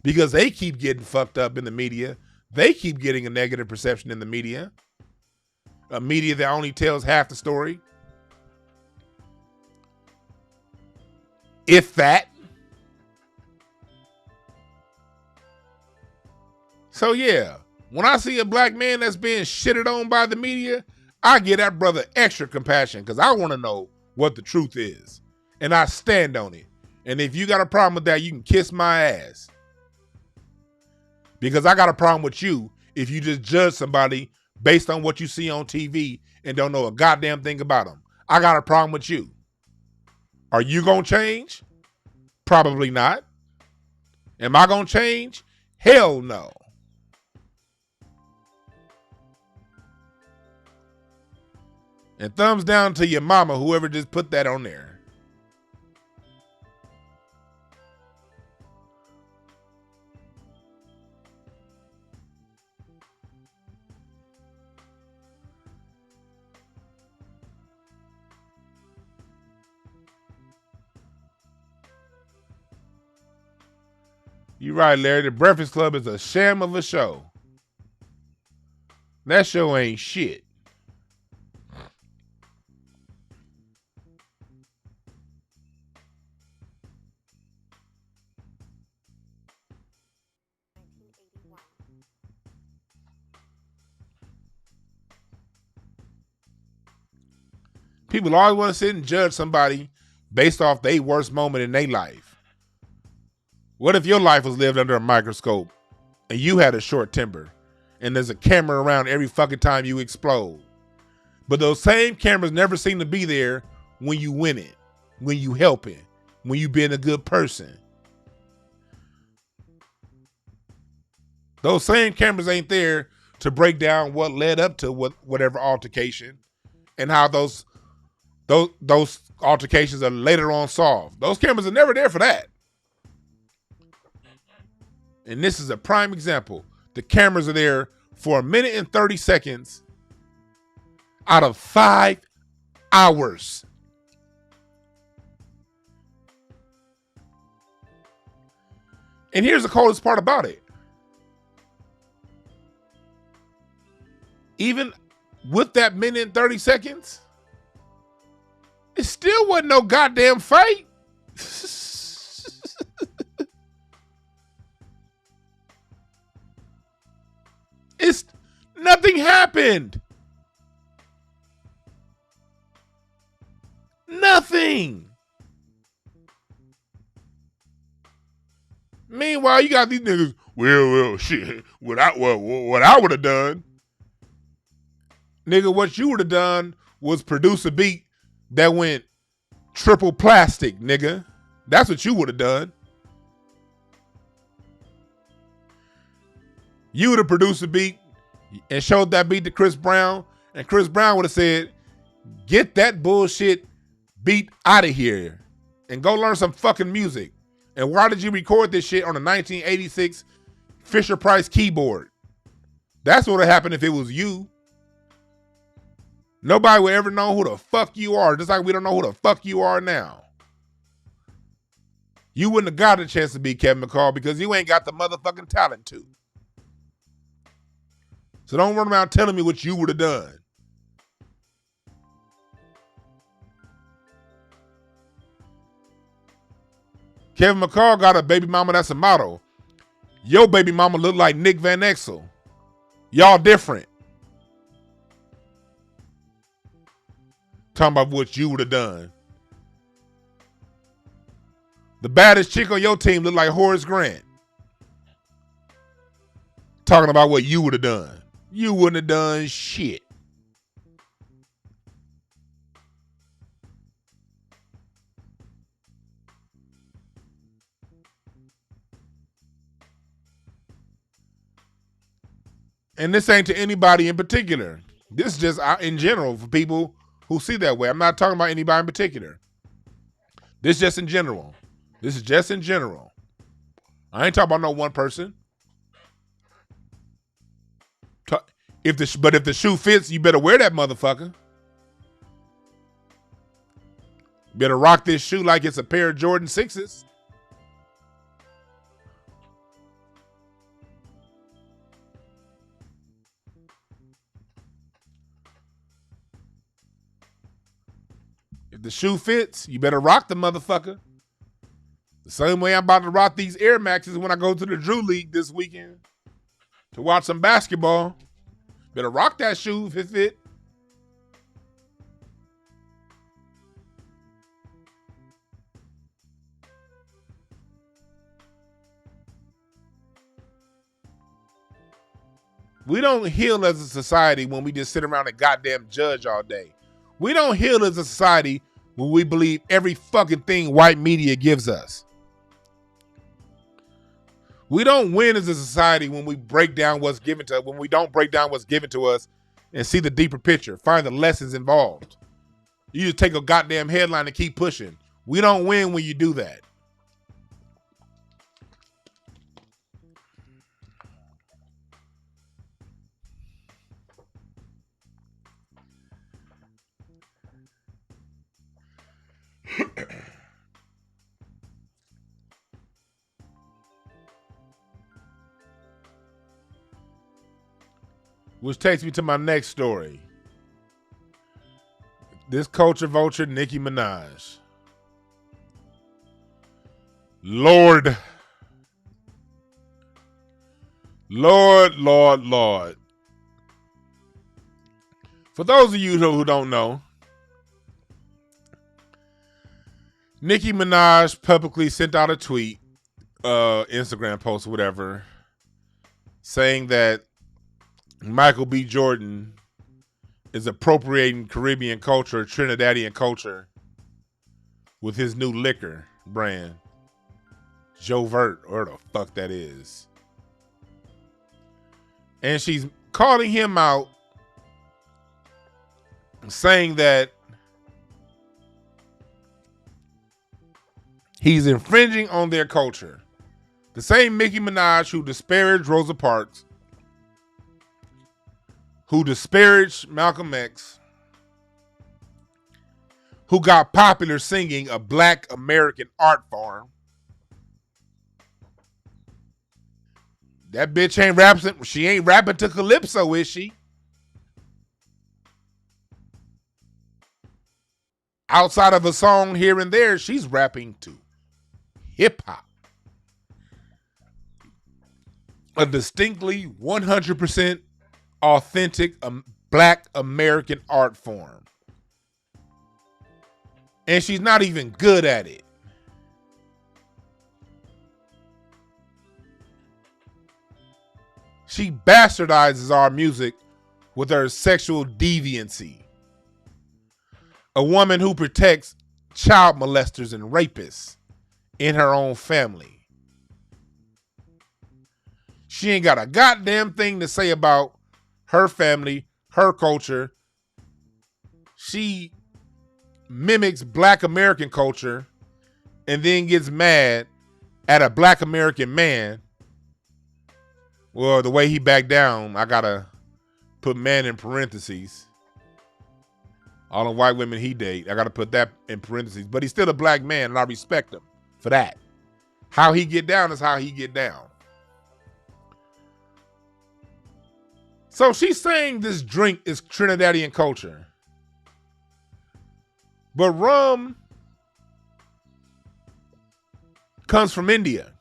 because they keep getting fucked up in the media. They keep getting a negative perception in the media. A media that only tells half the story. If that. So yeah, when I see a black man that's being shitted on by the media, I give that brother extra compassion because I want to know what the truth is. And I stand on it. And if you got a problem with that, you can kiss my ass. Because I got a problem with you if you just judge somebody based on what you see on TV and don't know a goddamn thing about them. I got a problem with you. Are you going to change? Probably not. Am I going to change? Hell no. And thumbs down to your mama, whoever just put that on there. You're right, Larry. The Breakfast Club is a sham of a show. That show ain't shit. People always want to sit and judge somebody based off their worst moment in their life. What if your life was lived under a microscope and you had a short temper and there's a camera around every fucking time you explode? But those same cameras never seem to be there when you win it, when you helping, when you being a good person. Those same cameras ain't there to break down what led up to whatever altercation and how those altercations are later on solved. Those cameras are never there for that. And this is a prime example. The cameras are there for 1 minute and 30 seconds out of 5 hours. And here's the coldest part about it. Even with that minute and 30 seconds, it still wasn't no goddamn fight. It's nothing happened. Nothing. Meanwhile, you got these niggas, well, shit, what I would have done. Nigga, what you would have done was produce a beat that went triple plastic, nigga. That's what you would have done. You would have produced a beat and showed that beat to Chris Brown, and Chris Brown would have said, get that bullshit beat out of here and go learn some fucking music. And why did you record this shit on a 1986 Fisher-Price keyboard? That's what would have happened if it was you. Nobody would ever know who the fuck you are, just like we don't know who the fuck you are now. You wouldn't have got a chance to be Kevin McCall because you ain't got the motherfucking talent to. So don't run around telling me what you would have done. Kevin McCall got a baby mama that's a model. Your baby mama look like Nick Van Exel. Y'all different. Talking about what you would have done. The baddest chick on your team look like Horace Grant. Talking about what you would have done. You wouldn't have done shit. And this ain't to anybody in particular. This is just in general for people who see that way. I'm not talking about anybody in particular. This is just in general. This is just in general. I ain't talking about no one person. But if the shoe fits, you better wear that motherfucker. Better rock this shoe like it's a pair of Jordan 6s. If the shoe fits, you better rock the motherfucker. The same way I'm about to rock these Air Maxes when I go to the Drew League this weekend to watch some basketball. Better rock that shoe if it fit. We don't heal as a society when we just sit around and goddamn judge all day. We don't heal as a society when we believe every fucking thing white media gives us. We don't win as a society when we break down what's given to us, when we don't break down what's given to us and see the deeper picture, find the lessons involved. You just take a goddamn headline and keep pushing. We don't win when you do that. Which takes me to my next story. This culture vulture, Nicki Minaj. Lord. For those of you who don't know, Nicki Minaj publicly sent out a tweet, Instagram post or whatever, saying that Michael B. Jordan is appropriating Caribbean culture, Trinidadian culture, with his new liquor brand, Jovert, or the fuck that is. And she's calling him out, saying that he's infringing on their culture. The same Nicki Minaj who disparaged Rosa Parks, who disparaged Malcolm X, who got popular singing a Black American art form. That bitch ain't rapping. She ain't rapping to Calypso, is she? Outside of a song here and there, she's rapping to hip hop. A distinctly 100% authentic Black American art form. And she's not even good at it. She bastardizes our music with her sexual deviancy. A woman who protects child molesters and rapists in her own family. She ain't got a goddamn thing to say about her family, her culture. She mimics Black American culture and then gets mad at a Black American man. Well, the way he backed down, I gotta put man in parentheses. All the white women he date, I gotta put that in parentheses. But he's still a black man, and I respect him for that. How he get down is how he get down. So she's saying this drink is Trinidadian culture. But rum comes from India.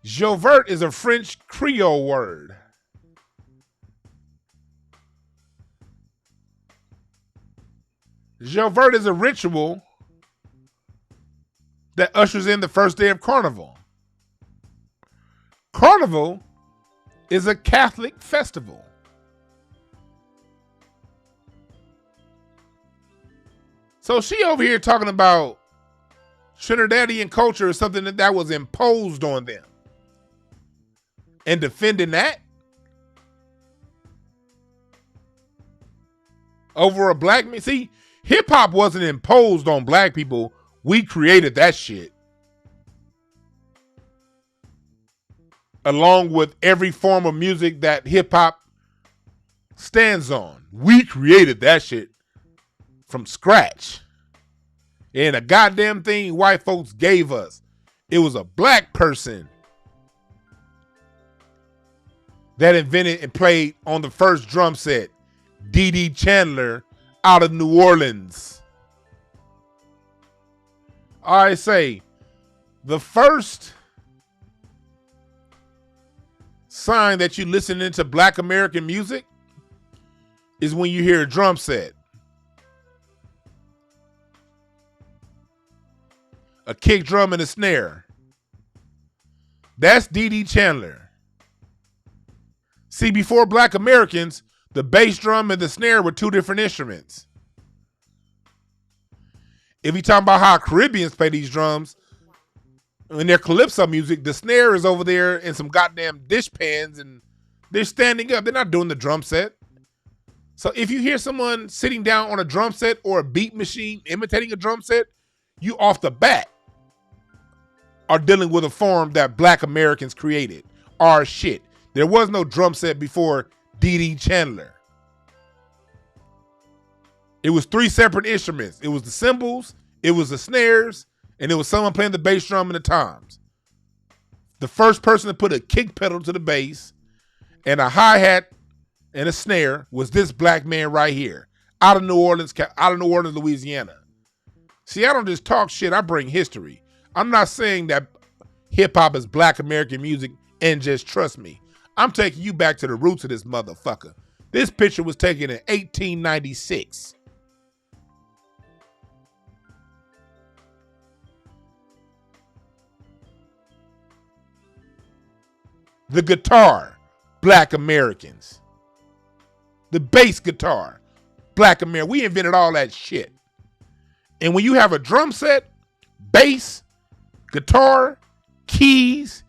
Jovert is a French Creole word. Jovert is a ritual that ushers in the first day of Carnival. Carnival is a Catholic festival. So she over here talking about Trinidadian culture is something that was imposed on them. And defending that over a black man. See, hip hop wasn't imposed on black people. We created that shit. Along with every form of music that hip hop stands on. We created that shit from scratch. And a goddamn thing white folks gave us. It was a black person that invented and played on the first drum set, D.D. Chandler out of New Orleans. I say, the first sign that you listen into Black American music is when you hear a drum set. A kick drum and a snare. That's D.D. Chandler. See, before Black Americans, the bass drum and the snare were two different instruments. If you talk about how Caribbeans play these drums, in their calypso music, the snare is over there in some goddamn dishpans and they're standing up. They're not doing the drum set. So if you hear someone sitting down on a drum set or a beat machine imitating a drum set, you off the bat are dealing with a form that Black Americans created. Our shit. There was no drum set before D.D. Chandler. It was three separate instruments. It was the cymbals, it was the snares, and it was someone playing the bass drum and the toms. The first person to put a kick pedal to the bass, and a hi-hat and a snare was this black man right here, out of New Orleans, Louisiana. See, I don't just talk shit, I bring history. I'm not saying that hip-hop is black American music and just trust me. I'm taking you back to the roots of this motherfucker. This picture was taken in 1896. The guitar, black Americans. The bass guitar, black American. We invented all that shit. And when you have a drum set, bass, guitar, keys,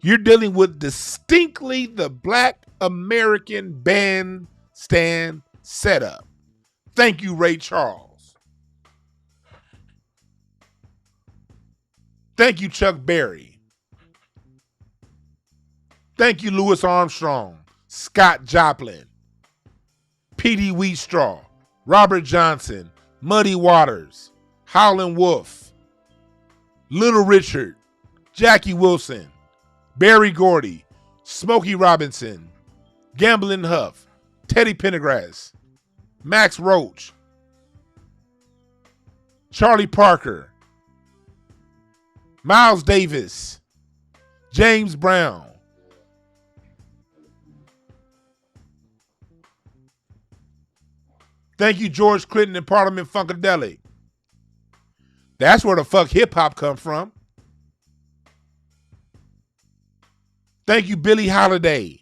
you're dealing with distinctly the black American bandstand setup. Thank you, Ray Charles. Thank you, Chuck Berry. Thank you, Louis Armstrong, Scott Joplin, P.D. Wheatstraw, Robert Johnson, Muddy Waters, Howlin' Wolf, Little Richard, Jackie Wilson, Barry Gordy, Smokey Robinson, Gamblin' Huff, Teddy Pendergrass, Max Roach, Charlie Parker, Miles Davis, James Brown. Thank you, George Clinton and Parliament Funkadelic. That's where the fuck hip-hop come from. Thank you, Billie Holiday.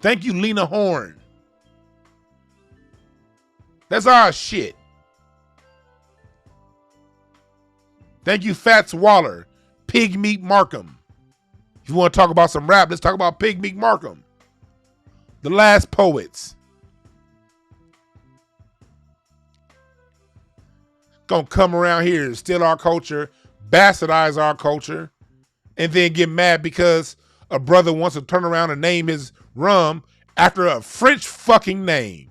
Thank you, Lena Horne. That's our shit. Thank you, Fats Waller, Pig Meat Markham. If you want to talk about some rap, let's talk about Pig Meat Markham. The Last Poets. Gonna come around here and steal our culture, bastardize our culture, and then get mad because a brother wants to turn around and name his rum after a French fucking name.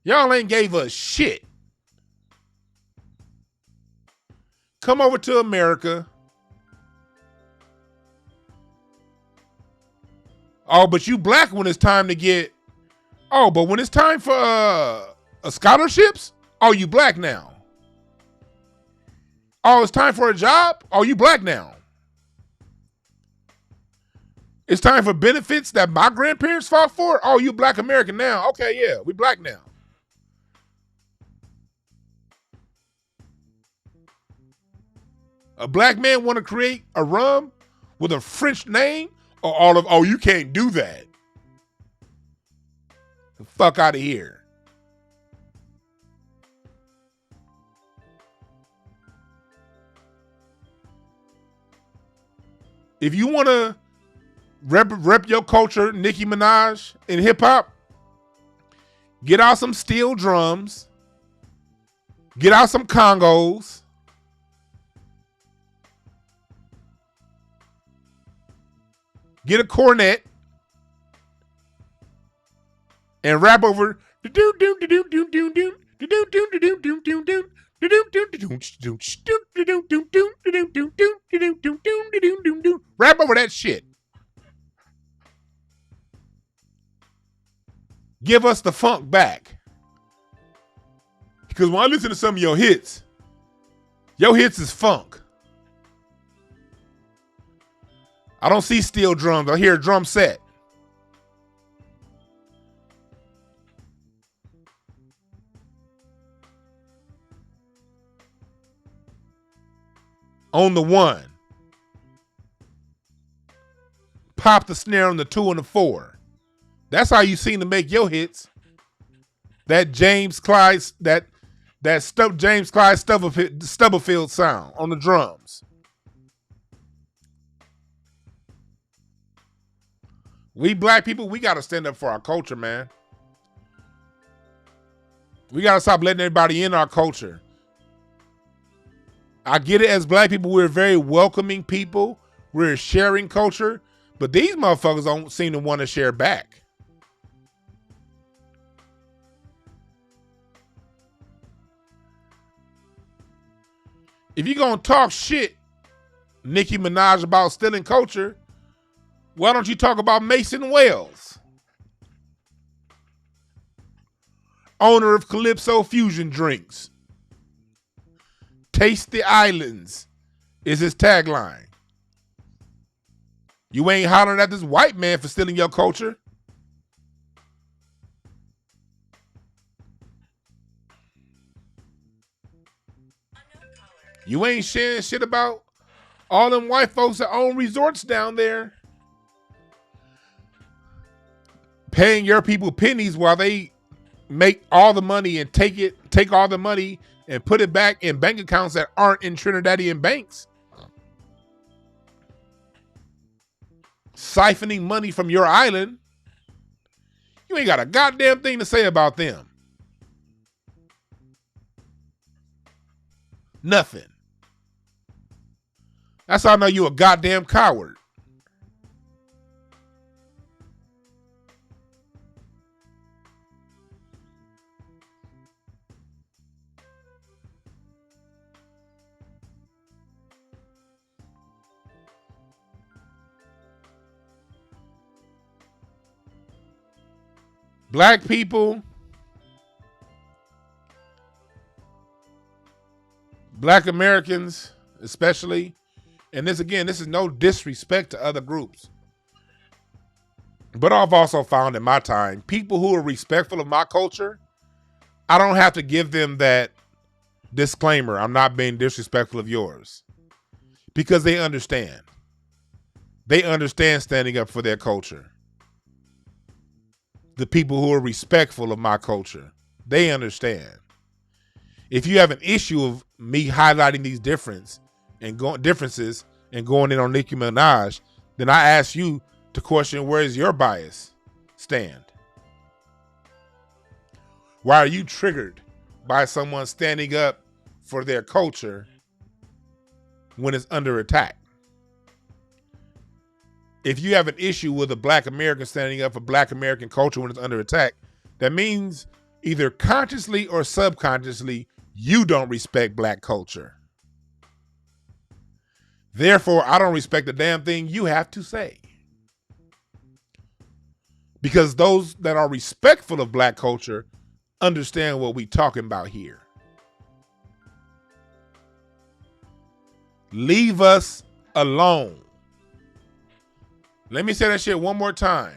Y'all ain't gave us shit. Come over to America. Oh, but you black when it's time to get... Oh, but when it's time for scholarships? Oh, you black now. Oh, it's time for a job? Oh, you black now. It's time for benefits that my grandparents fought for? Oh, you black American now. Okay, yeah, we black now. A black man want to create a rum with a French name? Or all of, oh, you can't do that. The fuck out of here. If you want to rep your culture, Nicki Minaj, in hip hop, get out some steel drums, get out some congos, get a cornet, and rap over rap over that shit. Give us the funk back. Because when I listen to some of your hits is funk. I don't see steel drums. I hear a drum set. On the 1. Pop the snare on the 2 and the 4. That's how you seem to make your hits. That James Clyde Stubblefield sound on the drums. We black people, we got to stand up for our culture, man. We got to stop letting everybody in our culture. I get it, as black people, we're very welcoming people. We're a sharing culture, but these motherfuckers don't seem to want to share back. If you're going to talk shit, Nicki Minaj, about stealing culture, why don't you talk about Mason Wells, owner of Calypso Fusion Drinks? Taste the Islands is his tagline. You ain't hollering at this white man for stealing your culture. You ain't sharing shit about all them white folks that own resorts down there, paying your people pennies while they make all the money and take all the money and put it back in bank accounts that aren't in Trinidadian banks. Siphoning money from your island. You ain't got a goddamn thing to say about them. Nothing. That's how I know you a goddamn coward. Black people, Black Americans especially, and this is no disrespect to other groups, but I've also found in my time, people who are respectful of my culture, I don't have to give them that disclaimer, I'm not being disrespectful of yours, because they understand. They understand standing up for their culture. The people who are respectful of my culture, they understand. If you have an issue of me highlighting these differences and going in on Nicki Minaj, then I ask you to question, where is your bias stand? Why are you triggered by someone standing up for their culture when it's under attack? If you have an issue with a Black American standing up for Black American culture when it's under attack, that means either consciously or subconsciously, you don't respect Black culture. Therefore, I don't respect the damn thing you have to say. Because those that are respectful of Black culture understand what we talking about here. Leave us alone. Let me say that shit one more time.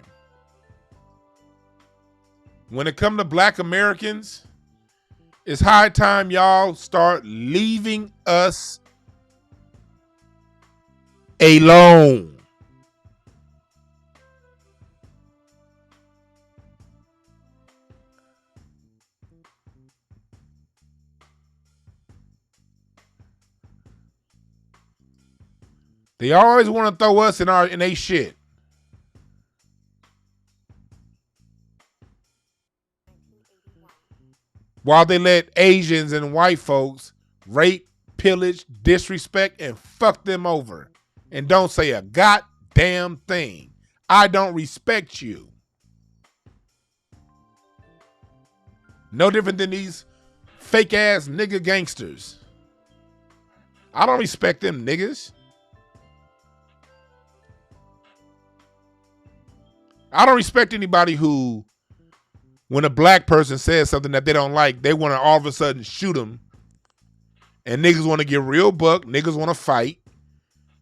When it comes to Black Americans, it's high time y'all start leaving us alone. They always want to throw us in they shit. While they let Asians and white folks rape, pillage, disrespect, and fuck them over. And don't say a goddamn thing. I don't respect you. No different than these fake ass nigga gangsters. I don't respect them niggas. I don't respect anybody who, when a Black person says something that they don't like, they want to all of a sudden shoot them. And niggas want to get real buck. Niggas want to fight.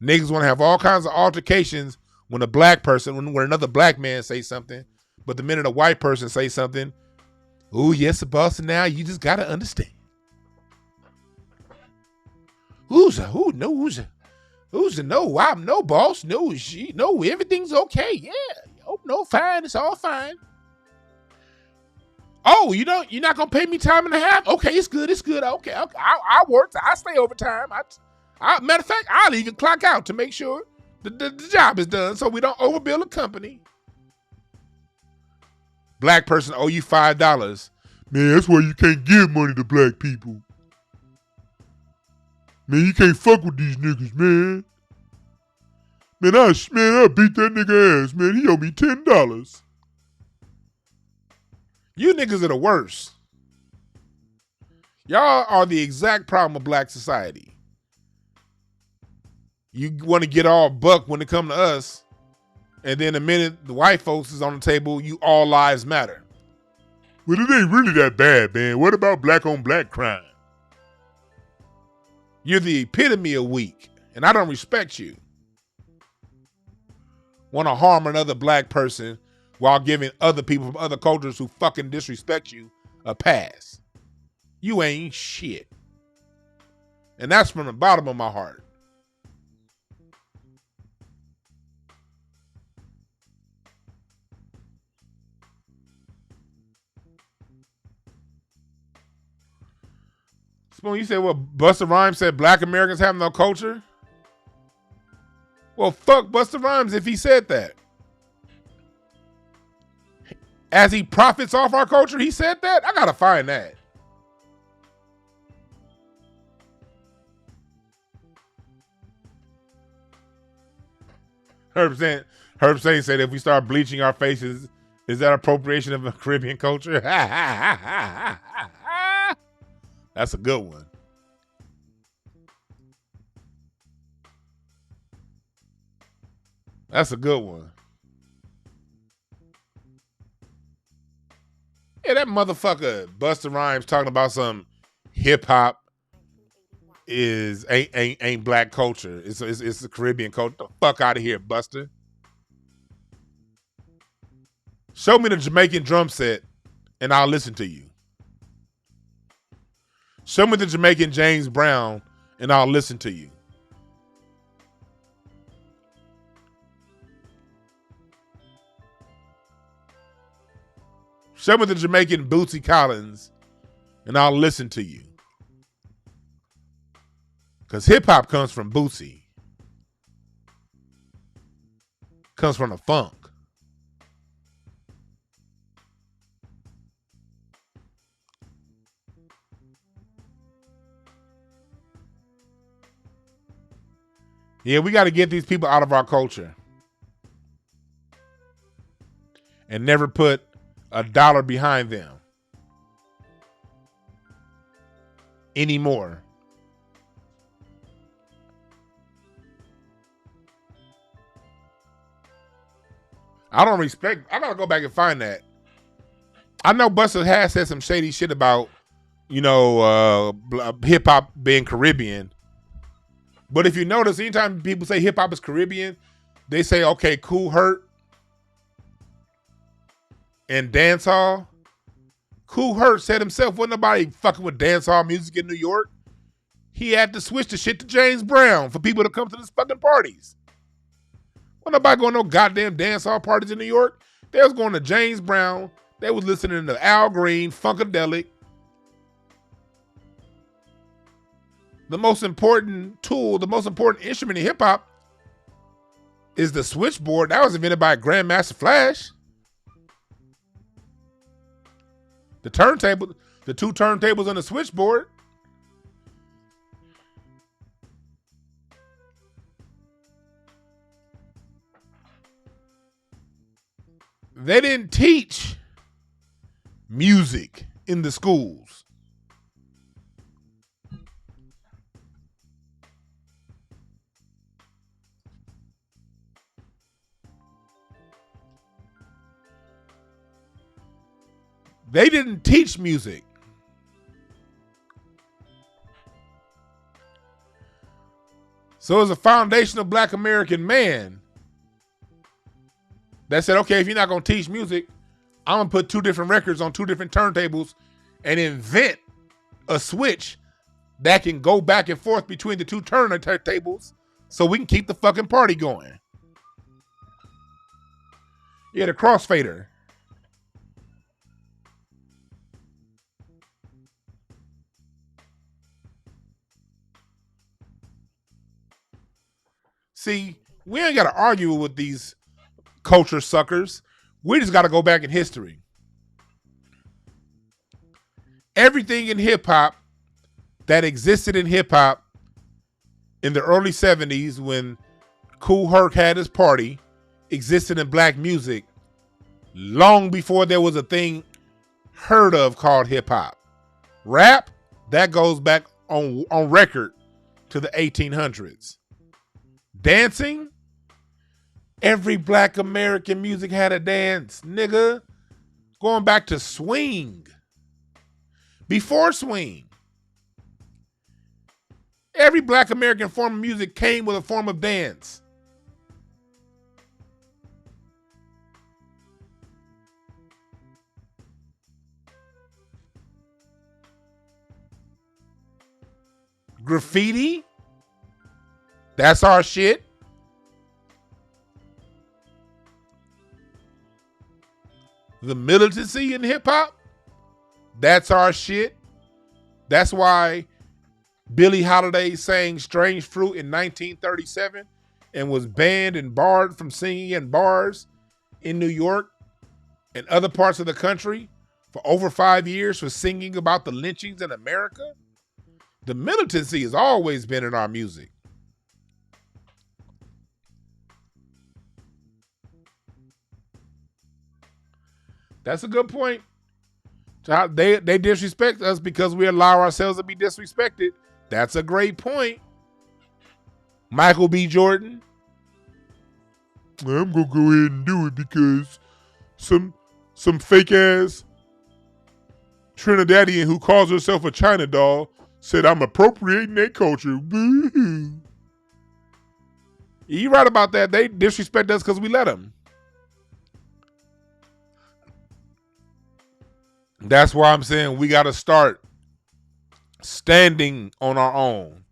Niggas want to have all kinds of altercations when a Black person, when another Black man says something. But the minute a white person says something, oh, yes, boss, now you just got to understand. Who's no, I'm no boss. No, she, no, everything's okay. Yeah. Oh, no, fine. It's all fine. Oh, you're not gonna pay me time and a half? Okay, it's good. Okay, I work. I stay overtime. Matter of fact, I'll even clock out to make sure the job is done, so we don't overbill a company. Black person owe you $5. Man, that's why you can't give money to Black people. Man, you can't fuck with these niggas, man. Man, I beat that nigga ass, man. He owe me $10. You niggas are the worst. Y'all are the exact problem of black society. You want to get all buck when it come to us, and then the minute the white folks is on the table, you all lives matter. Well, it ain't really that bad, man. What about black on black crime? You're the epitome of weak, and I don't respect you. Want to harm another black person while giving other people from other cultures who fucking disrespect you a pass. You ain't shit. And that's from the bottom of my heart. Spoon, you said what? Busta Rhymes said black Americans have no culture? Well, fuck Busta Rhymes if he said that. As he profits off our culture, he said that? I gotta find that. Herb Saint said if we start bleaching our faces, is that appropriation of a Caribbean culture? That's a good one. That's a good one. Yeah, that motherfucker Busta Rhymes talking about some hip hop ain't black culture. It's the Caribbean culture. Get the fuck out of here, Buster. Show me the Jamaican drum set, and I'll listen to you. Show me the Jamaican James Brown, and I'll listen to you. Show me the Jamaican Bootsy Collins, and I'll listen to you. Because hip-hop comes from Bootsy. Comes from the funk. Yeah, we got to get these people out of our culture. And never put $1 behind them. Anymore. I don't respect. I gotta go back and find that. I know Busta has said some shady shit about, hip hop being Caribbean. But if you notice, anytime people say hip hop is Caribbean, they say, okay, Cool Herc and dancehall. Cool Herc said himself, wasn't nobody fucking with dancehall music in New York. He had to switch the shit to James Brown for people to come to his fucking parties. Wasn't nobody going to no goddamn dancehall parties in New York. They was going to James Brown. They was listening to Al Green, Funkadelic. The most important tool, the most important instrument in hip hop is the switchboard. That was invented by Grandmaster Flash. The turntable, the two turntables on the switchboard. They didn't teach music in the schools. They didn't teach music. So as a foundational black American man that said, okay, if you're not going to teach music, I'm going to put two different records on two different turntables and invent a switch that can go back and forth between the two turntables so we can keep the fucking party going. Yeah, the crossfader. See, we ain't got to argue with these culture suckers. We just got to go back in history. Everything in hip hop that existed in hip hop in the early 70s when Kool Herc had his party existed in black music long before there was a thing heard of called hip hop. Rap, that goes back on record to the 1800s. Dancing, every black American music had a dance, nigga. Going back to swing. Before swing. Every black American form of music came with a form of dance. Graffiti, that's our shit. The militancy in hip hop, that's our shit. That's why Billie Holiday sang Strange Fruit in 1937 and was banned and barred from singing in bars in New York and other parts of the country for over 5 years for singing about the lynchings in America. The militancy has always been in our music. That's a good point. They disrespect us because we allow ourselves to be disrespected. That's a great point. Michael B. Jordan. I'm gonna go ahead and do it because some fake ass Trinidadian who calls herself a China doll said I'm appropriating their culture. Boo-hoo. You right about that. They disrespect us because we let them. That's why I'm saying we got to start standing on our own.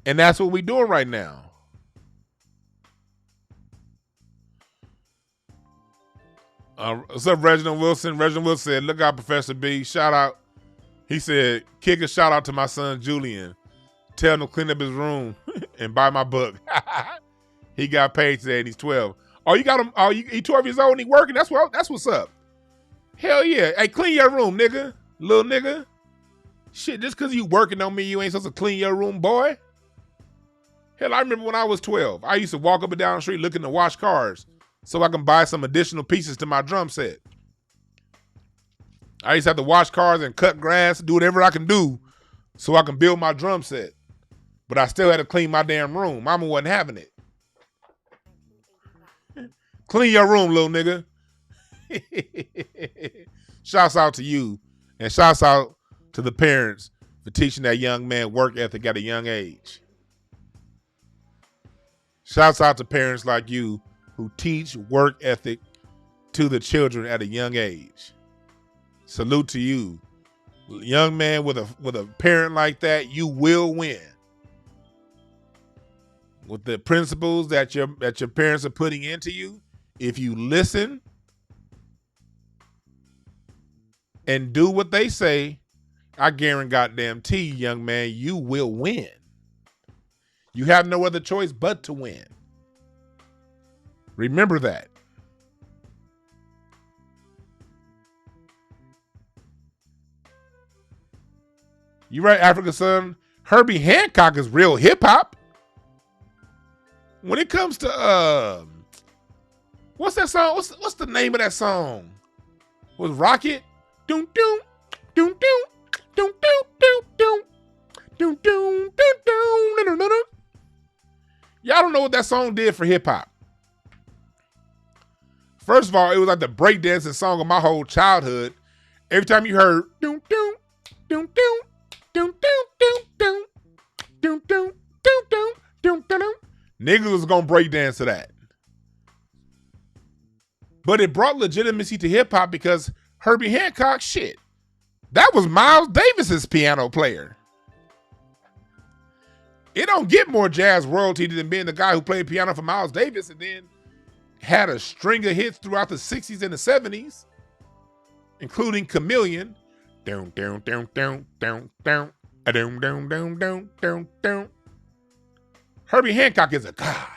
And that's what we're doing right now. What's up, Reginald Wilson? Reginald Wilson said, look out, Professor B. Shout out. He said, kick a shout out to my son, Julian. Tell him to clean up his room and buy my book. He got paid today and he's 12. Oh, you got him. Oh, he 12 years old and he working. That's what's up. Hell yeah. Hey, clean your room, nigga. Little nigga. Shit, just because you working on me, you ain't supposed to clean your room, boy. Hell, I remember when I was 12, I used to walk up and down the street looking to wash cars so I can buy some additional pieces to my drum set. I used to have to wash cars and cut grass, do whatever I can do so I can build my drum set. But I still had to clean my damn room. Mama wasn't having it. Clean your room, little nigga. Shouts out to you. And shouts out to the parents for teaching that young man work ethic at a young age. Shouts out to parents like you who teach work ethic to the children at a young age. Salute to you. Young man with a parent like that, you will win. With the principles that your parents are putting into you, if you listen and do what they say, I guarantee, young man, you will win. You have no other choice but to win. Remember that. You right, Africa son. Herbie Hancock is real hip hop. When it comes to what's that song? What's the name of that song? Was Rocket? Doom doom doom doom doom doom doom doom doom doom doom doom. Y'all don't know what that song did for hip hop. First of all, it was like the breakdancing song of my whole childhood. Every time you heard doom doom doom doom doom doom doom doom doom doom doom doom doom, niggas was gonna breakdance to that. But it brought legitimacy to hip hop because Herbie Hancock, shit, that was Miles Davis's piano player. It don't get more jazz royalty than being the guy who played piano for Miles Davis and then had a string of hits throughout the 60s and the 70s, including Chameleon. Down, down, down, down, down, down, down, down, down, down, down, down. Herbie Hancock is a god.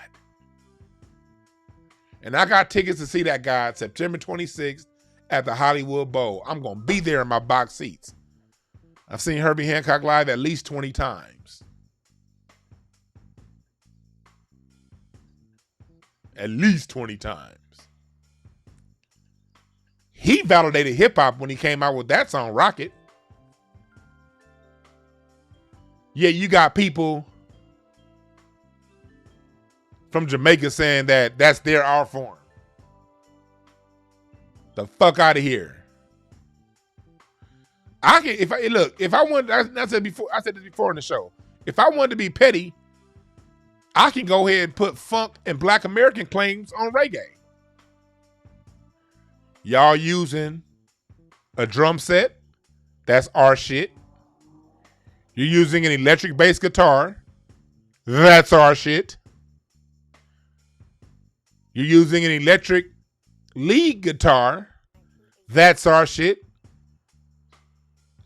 And I got tickets to see that god September 26th at the Hollywood Bowl. I'm going to be there in my box seats. I've seen Herbie Hancock live at least 20 times. at least 20 times. He validated hip hop when he came out with that song, Rocket. Yeah, you got people from Jamaica saying that that's their art form. The fuck out of here. I said this before in the show. If I wanted to be petty, I can go ahead and put funk and Black American claims on reggae. Y'all using a drum set, that's our shit. You're using an electric bass guitar, that's our shit. You're using an electric lead guitar, that's our shit.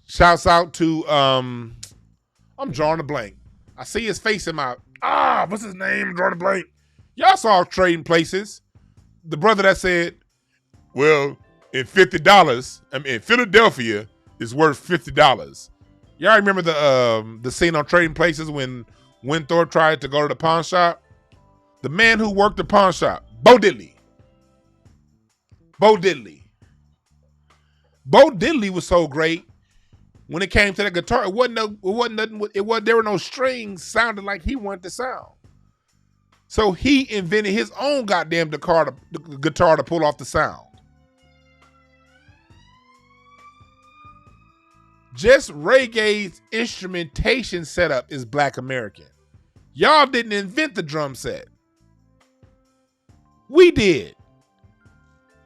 Shouts out to, I'm drawing a blank. I see his face in my, what's his name? I'm drawing a blank. Y'all saw Trading Places. The brother that said, well, in $50, in Philadelphia, it's worth $50. Y'all remember the scene on Trading Places when Winthorpe tried to go to the pawn shop? The man who worked the pawn shop, Bo Diddley. Bo Diddley was so great. When it came to the guitar, there were no strings sounding like he wanted to sound. So he invented his own goddamn guitar to pull off the sound. Just reggae's instrumentation setup is Black American. Y'all didn't invent the drum set. We did.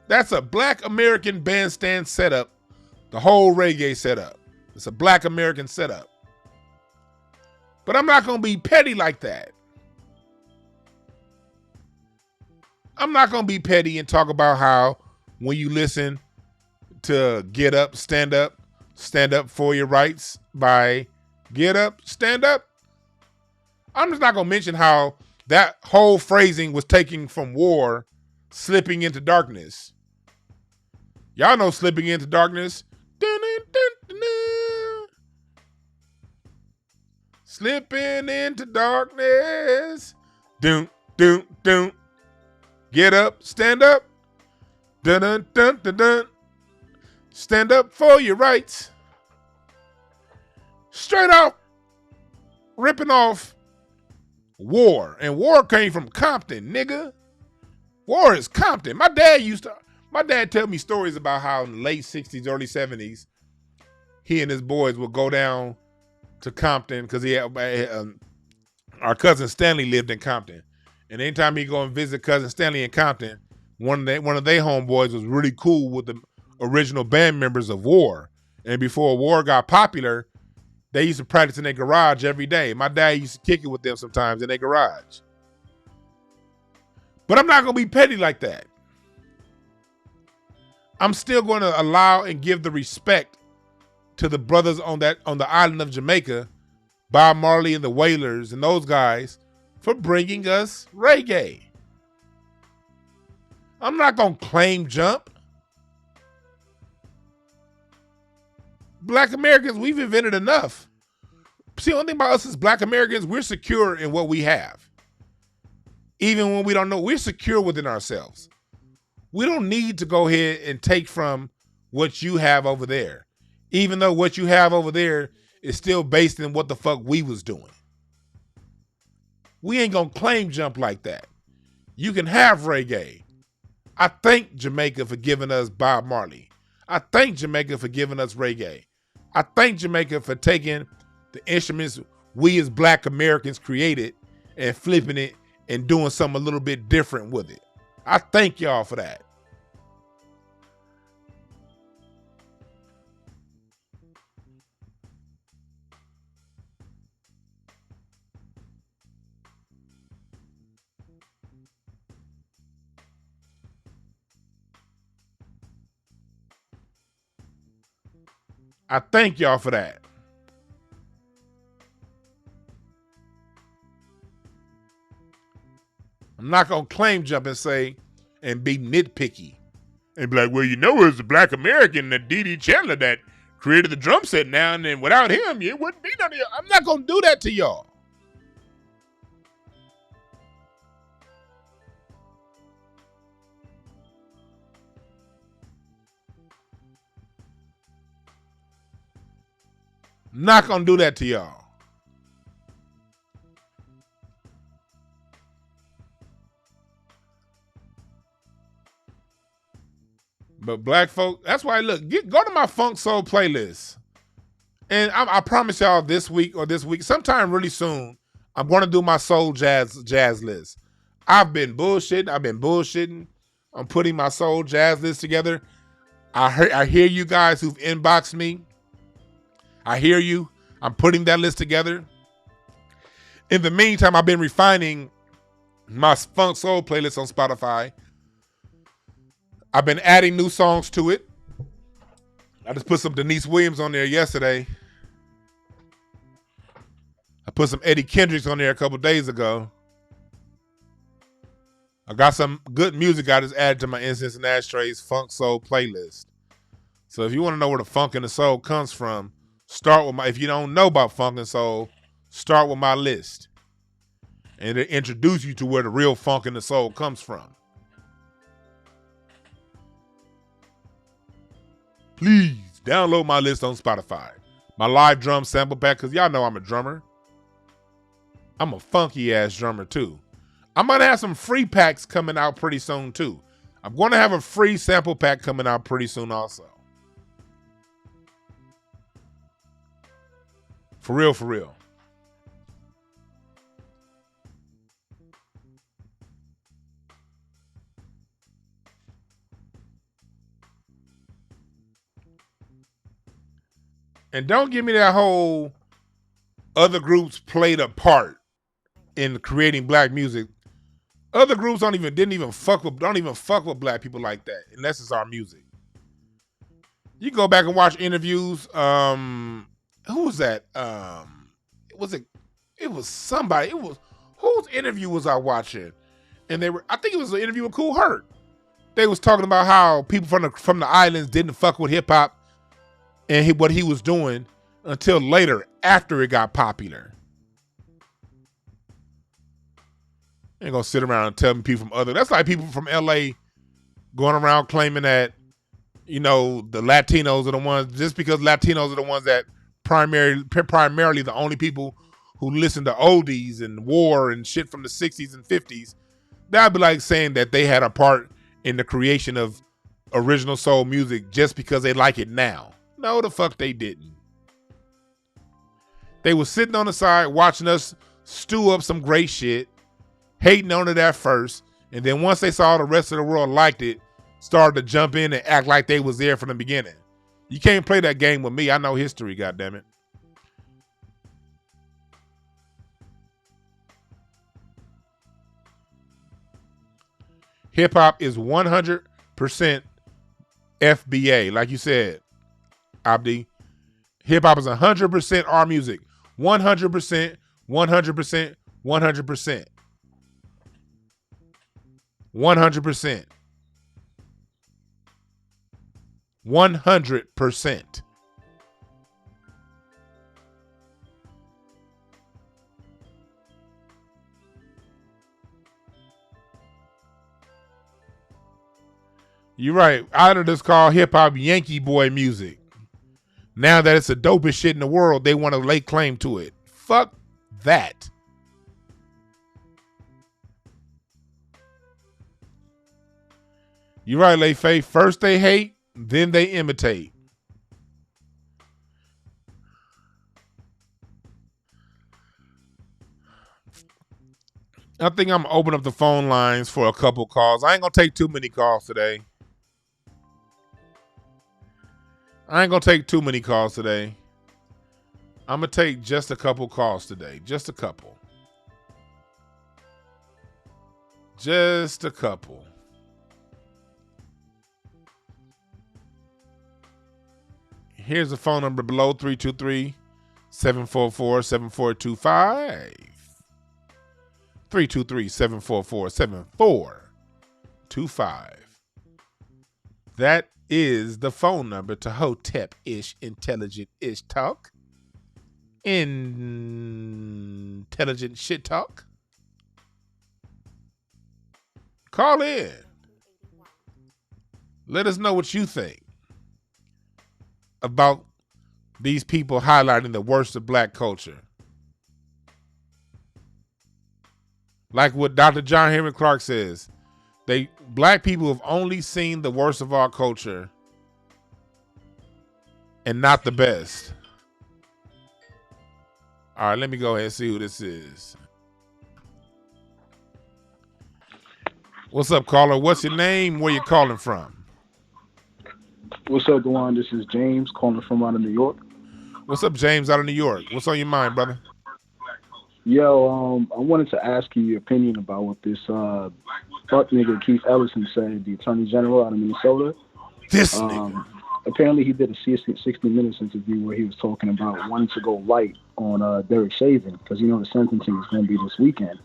That's a Black American bandstand setup, the whole reggae setup. It's a Black American setup. But I'm not going to be petty like that. I'm not going to be petty and talk about how when you listen to Get Up, Stand Up for Your Rights by Get Up, Stand Up. I'm just not going to mention how that whole phrasing was taken from War, Slipping Into Darkness. Y'all know Slipping Into Darkness. Slipping into darkness. Doom, doom, doom. Get up, stand up. Dun, dun, dun, dun, dun. Stand up for your rights. Straight out ripping off War. And War came from Compton, nigga. War is Compton. My dad tell me stories about how in the late 60s, early 70s, he and his boys would go down to Compton because our cousin Stanley lived in Compton. And anytime he go and visit cousin Stanley in Compton, one of their homeboys was really cool with the original band members of War. And before War got popular, they used to practice in their garage every day. My dad used to kick it with them sometimes in their garage. But I'm not going to be petty like that. I'm still going to allow and give the respect to the brothers on the island of Jamaica, Bob Marley and the Wailers and those guys, for bringing us reggae. I'm not going to claim jump. Black Americans, we've invented enough. See, the only thing about us as Black Americans, we're secure in what we have. Even when we don't know, we're secure within ourselves. We don't need to go ahead and take from what you have over there, even though what you have over there is still based in what the fuck we was doing. We ain't gonna claim jump like that. You can have reggae. I thank Jamaica for giving us Bob Marley. I thank Jamaica for giving us reggae. I thank Jamaica for taking the instruments we as Black Americans created and flipping it and doing something a little bit different with it. I thank y'all for that. I thank y'all for that. I'm not going to claim jump and say, and be nitpicky. And be like, well, you know, it was a Black American, that D.D. Chandler, that created the drum set now, and then without him, it wouldn't be none of y'all. I'm not going to do that to y'all. Not gonna do that to y'all. But black folk, that's why, look, go to my Funk Soul playlist. And I promise y'all this week, sometime really soon, I'm going to do my soul jazz list. I've been bullshitting. I'm putting my soul jazz list together. I hear you guys who've inboxed me. I hear you. I'm putting that list together. In the meantime, I've been refining my Funk Soul playlist on Spotify. I've been adding new songs to it. I just put some Denise Williams on there yesterday. I put some Eddie Kendricks on there a couple days ago. I got some good music I just added to my Incense and Ashtrays Funk Soul playlist. So if you want to know where the funk and the soul comes from, start with if you don't know about funk and soul, start with my list. And it'll introduce you to where the real funk and the soul comes from. Please download my list on Spotify. My live drum sample pack, because y'all know I'm a drummer. I'm a funky ass drummer too. I'm going to have some free packs coming out pretty soon too. I'm going to have a free sample pack coming out pretty soon also. For real, for real. And don't give me that whole other groups played a part in creating black music. Other groups don't even fuck with black people like that unless it's our music. You go back and watch interviews. Who was that? It was somebody. Whose interview was I watching? And I think it was an interview with Kool Herc. They was talking about how people from the islands didn't fuck with hip hop and what he was doing until later, after it got popular. Ain't gonna sit around and tell me people from that's like people from LA going around claiming that, the Latinos are the ones, just because Latinos are the ones that primarily the only people who listen to oldies and war and shit from the 60s and 50s. That'd be like saying that they had a part in the creation of original soul music just because they like it now. No, the fuck they didn't. They was sitting on the side watching us stew up some great shit, hating on it at first, and then once they saw the rest of the world liked it, started to jump in and act like they was there from the beginning. You can't play that game with me. I know history, goddammit. Hip hop is 100% FBA, like you said, Abdi. Hip hop is 100% our music. 100%, 100%, 100%. 100%. 100%. You're right. I just call hip hop Yankee boy music. Now that it's the dopest shit in the world, they want to lay claim to it. Fuck that. You're right, Leifei. First they hate, then they imitate. I think I'm gonna open up the phone lines for a couple calls. I ain't gonna take too many calls today. I'm gonna take just a couple calls today. Just a couple. Here's the phone number below, 323-744-7425. 323-744-7425. That is the phone number to Hotepish Intelligent-ish Talk. Intelligent Shit Talk. Call in. Let us know what you think about these people highlighting the worst of black culture. Like what Dr. John Henry Clark says, black people have only seen the worst of our culture and not the best. All right, let me go ahead and see who this is. What's up, caller? What's your name? Where you calling from? What's up, Dwan? This is James calling from out of New York. What's up, James, out of New York? What's on your mind, brother? Yo, I wanted to ask you your opinion about what this fuck nigga Keith Ellison said, the Attorney General out of Minnesota. This nigga. Apparently he did a 60 Minutes interview where he was talking about wanting to go light on Derek Chauvin because, you know, the sentencing is going to be this weekend.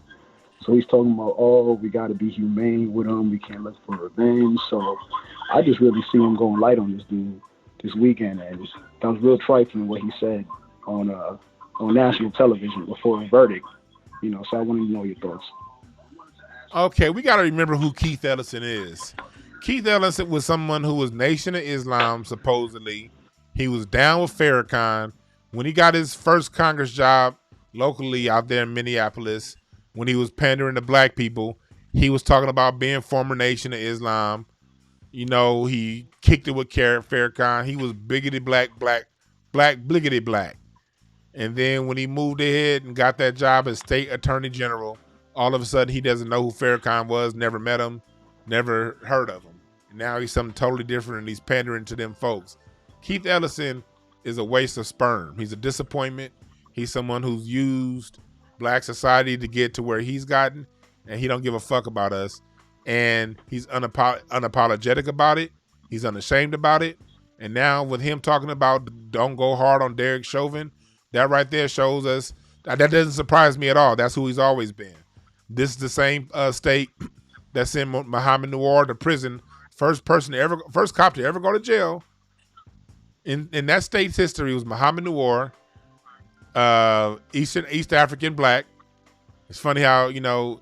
So he's talking about, we got to be humane with him. We can't look for revenge. So I just really see him going light on this dude this weekend. And that was real trifling what he said on national television before a verdict. You know, so I wanted to know your thoughts. Okay, we got to remember who Keith Ellison is. Keith Ellison was someone who was Nation of Islam, supposedly. He was down with Farrakhan. When he got his first Congress job locally out there in Minneapolis, when he was pandering to black people, he was talking about being former Nation of Islam. You know, he kicked it with Farrakhan. He was bigoted black, bigoted black. And then when he moved ahead and got that job as state attorney general, all of a sudden he doesn't know who Farrakhan was, never met him, never heard of him. And now he's something totally different and he's pandering to them folks. Keith Ellison is a waste of sperm. He's a disappointment. He's someone who's used black society to get to where he's gotten, and he don't give a fuck about us. And he's unapologetic about it. He's unashamed about it. And now with him talking about don't go hard on Derek Chauvin, that right there shows us that doesn't surprise me at all. That's who he's always been. This is the same state that sent Muhammad Noor to prison, first cop to ever go to jail. In that state's history was Muhammad Noor, East African black. It's funny how, you know,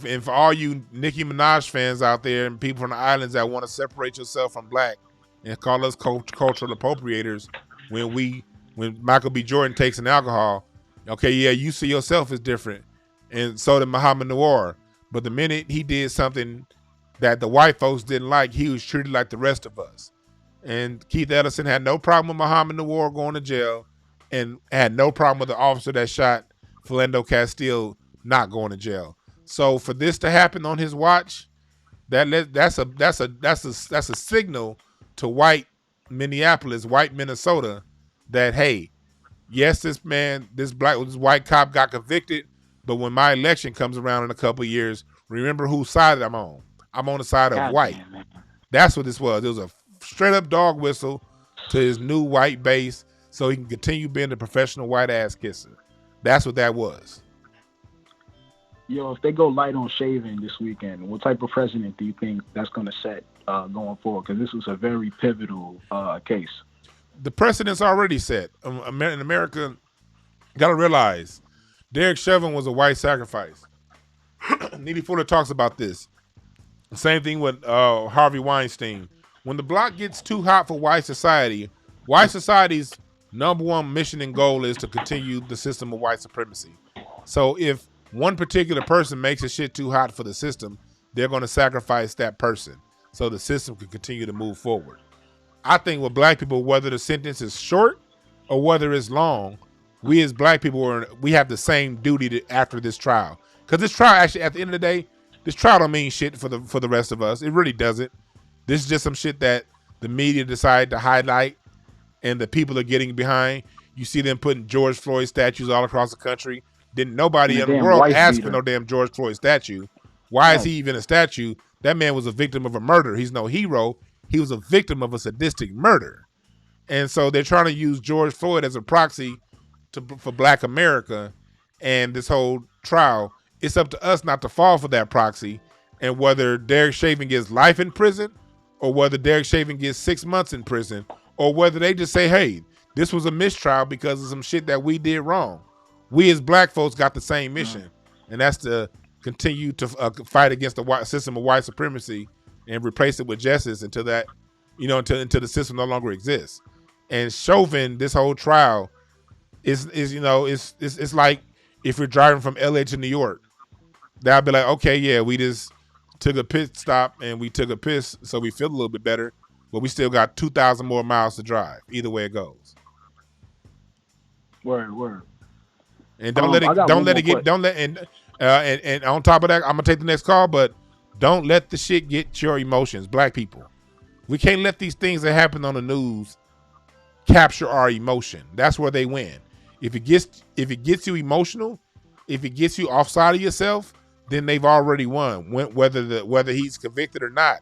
and for all you Nicki Minaj fans out there and people from the islands that want to separate yourself from black and call us cultural appropriators when Michael B. Jordan takes an alcohol, okay, yeah, you see yourself as different. And so did Muhammad Noor. But the minute he did something that the white folks didn't like, he was treated like the rest of us. And Keith Ellison had no problem with Muhammad Noor going to jail and had no problem with the officer that shot Philando Castile not going to jail. So for this to happen on his watch, that's a signal to white Minneapolis, white Minnesota, that hey, yes, this white cop got convicted, but when my election comes around in a couple of years, remember whose side I'm on. I'm on the side of white. That's what this was. It was a straight up dog whistle to his new white base so he can continue being the professional white ass kisser. That's what that was. Yo, if they go light on Chauvin this weekend, what type of precedent do you think that's going to set going forward? Because this was a very pivotal case. The precedent's already set. In America, got to realize Derek Chauvin was a white sacrifice. Neely Fuller talks about this. Same thing with Harvey Weinstein. When the block gets too hot for white society's number one mission and goal is to continue the system of white supremacy. So if one particular person makes the shit too hot for the system, they're going to sacrifice that person so the system can continue to move forward. I think with black people, whether the sentence is short or whether it's long, we as black people, we have the same duty after this trial. Because this trial, actually, at the end of the day, this trial don't mean shit for the rest of us. It really doesn't. This is just some shit that the media decided to highlight and the people are getting behind. You see them putting George Floyd statues all across the country. Didn't nobody in the world ask for no damn George Floyd statue. Why is he even a statue? That man was a victim of a murder. He's no hero. He was a victim of a sadistic murder. And so they're trying to use George Floyd as a proxy for black America and this whole trial. It's up to us not to fall for that proxy, and whether Derek Chauvin gets life in prison or whether Derek Chauvin gets 6 months in prison or whether they just say, hey, this was a mistrial because of some shit that we did wrong. We as black folks got the same mission, and that's to continue to fight against the white system of white supremacy and replace it with justice until that, until the system no longer exists. And Chauvin, this whole trial is you know, it's like if you're driving from LA to New York, that'll be like, okay, yeah, we just took a pit stop and we took a piss, so we feel a little bit better, but we still got 2,000 more miles to drive. Either way it goes. Word. And don't let and on top of that, I'm gonna take the next call, but don't let the shit get your emotions. Black people, we can't let these things that happen on the news capture our emotion. That's where they win. If it gets you emotional, if it gets you offside of yourself, then they've already won. Whether he's convicted or not,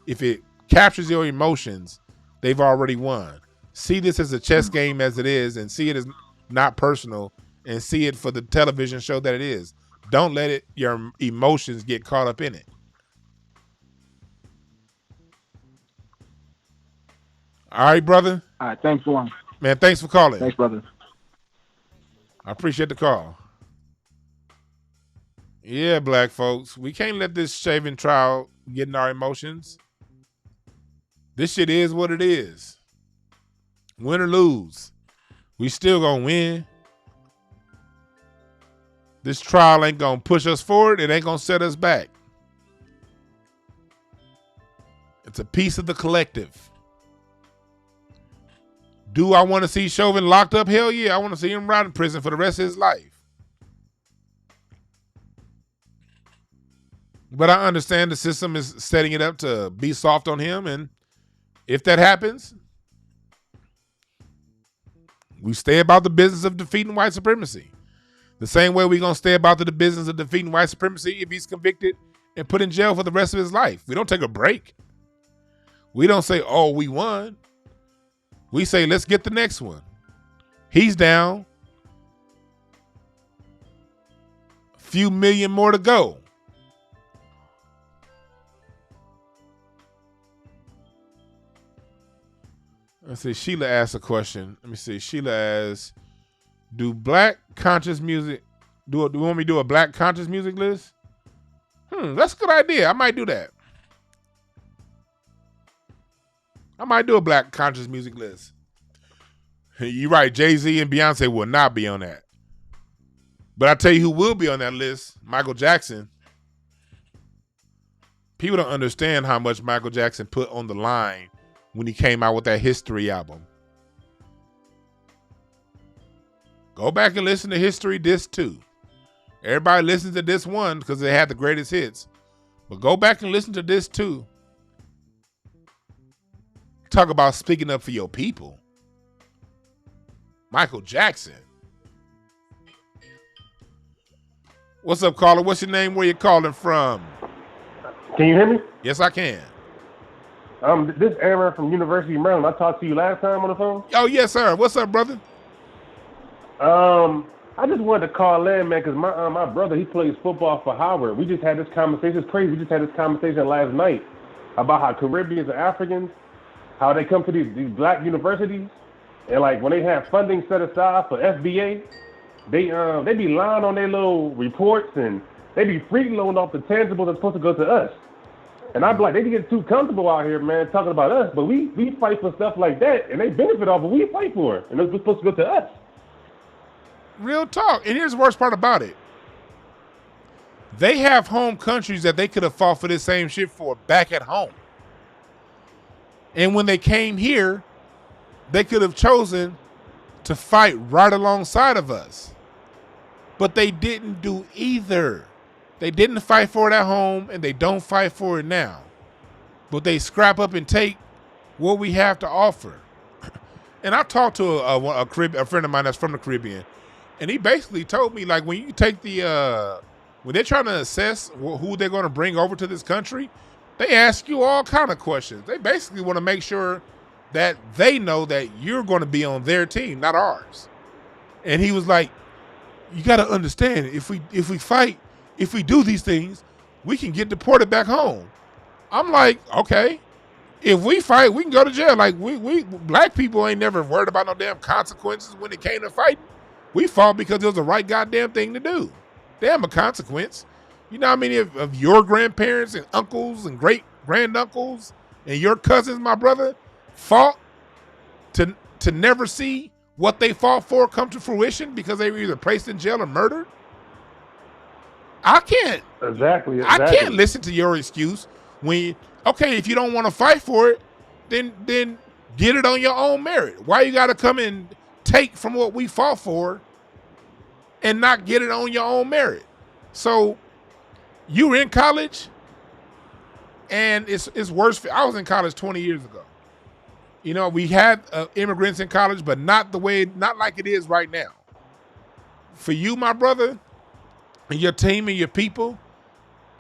if it captures your emotions, they've already won. See this as a chess game as it is, and see it as not personal, and see it for the television show that it is. Don't let your emotions get caught up in it. All right, brother. All right, thanks, Dwan. Man, thanks for calling. Thanks, brother. I appreciate the call. Yeah, black folks, we can't let this Chauvin trial get in our emotions. This shit is what it is. Win or lose, we still gonna win. This trial ain't gonna push us forward. It ain't gonna set us back. It's a piece of the collective. Do I want to see Chauvin locked up? Hell yeah. I want to see him rot in prison for the rest of his life. But I understand the system is setting it up to be soft on him. And if that happens, we stay about the business of defeating white supremacy. The same way we're going to stay about the business of defeating white supremacy if he's convicted and put in jail for the rest of his life. We don't take a break. We don't say, oh, we won. We say, let's get the next one. He's down. A few million more to go. Let's see. Sheila asked a question. Let me see. Sheila asks, do black conscious music, do you want me to do a black conscious music list? That's a good idea. I might do that. I might do a black conscious music list. You're right. Jay-Z and Beyonce will not be on that. But I tell you who will be on that list, Michael Jackson. People don't understand how much Michael Jackson put on the line when he came out with that History album. Go back and listen to History Disc 2. Everybody listens to Disc 1 because they had the greatest hits. But go back and listen to Disc 2. Talk about speaking up for your people. Michael Jackson. What's up, caller? What's your name? Where you calling from? Can you hear me? Yes, I can. This is Aaron from University of Maryland. I talked to you last time on the phone. Oh, yes, sir. What's up, brother? I just wanted to call in, man, because my brother, he plays football for Howard. We just had this conversation. It's crazy. We just had this conversation last night about how Caribbeans and Africans, how they come to these black universities, and like when they have funding set aside for FBA, they be lying on their little reports and they be free loaning off the tangibles that's supposed to go to us. And I'm like, they get too comfortable out here, man, talking about us, but we fight for stuff like that, and they benefit off of what we fight for, and it's supposed to go to us. Real talk. And here's the worst part about it. They have home countries that they could have fought for this same shit for back at home. And when they came here, they could have chosen to fight right alongside of us. But they didn't do either. They didn't fight for it at home, and they don't fight for it now. But they scrap up and take what we have to offer. And I talked to a friend of mine that's from the Caribbean, and he basically told me, like, when you take when they're trying to assess who they're going to bring over to this country, they ask you all kind of questions. They basically want to make sure that they know that you're going to be on their team, not ours. And he was like, you got to understand, if we fight, if we do these things, we can get deported back home. I'm like, okay, if we fight, we can go to jail. Like, we black people ain't never worried about no damn consequences when it came to fighting. We fought because it was the right goddamn thing to do. Damn a consequence. You know how many of your grandparents and uncles and great granduncles and your cousins, my brother, fought to to never see what they fought for come to fruition because they were either placed in jail or murdered? I can't. Exactly. I can't listen to your excuse when, okay, if you don't want to fight for it, then get it on your own merit. Why you got to come and take from what we fought for and not get it on your own merit? So you were in college, and it's worse. I was in college 20 years ago. You know, we had immigrants in college, but not like it is right now. For you, my brother, and your team and your people,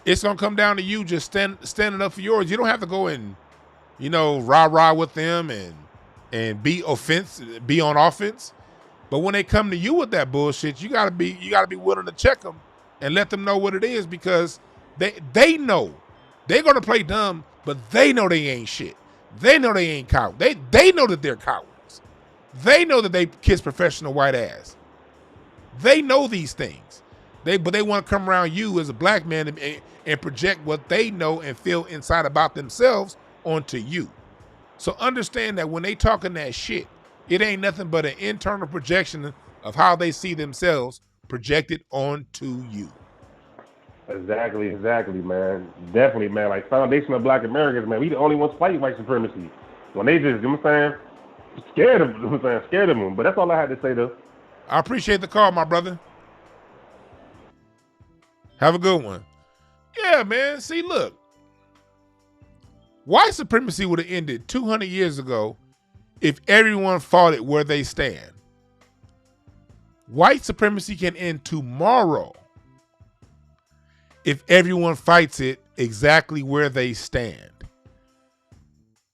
it's going to come down to you just standing up for yours. You don't have to go and, you know, rah-rah with them and be on offense. But when they come to you with that bullshit, you gotta be willing to check them and let them know what it is, because they know they're gonna play dumb, but they know they ain't shit. They know they ain't cowards. They know that they're cowards. They know that they kiss professional white ass. They know these things. But they want to come around you as a black man and project what they know and feel inside about themselves onto you. So understand that when they talking that shit, it ain't nothing but an internal projection of how they see themselves projected onto you. Exactly, man. Definitely, man. Like, foundation of black Americans, man. We the only ones fighting white supremacy. When they just, you know what I'm saying, scared of them. But that's all I had to say, though. I appreciate the call, my brother. Have a good one. Yeah, man. See, look. White supremacy would have ended 200 years ago if everyone fought it where they stand. White supremacy can end tomorrow if everyone fights it exactly where they stand.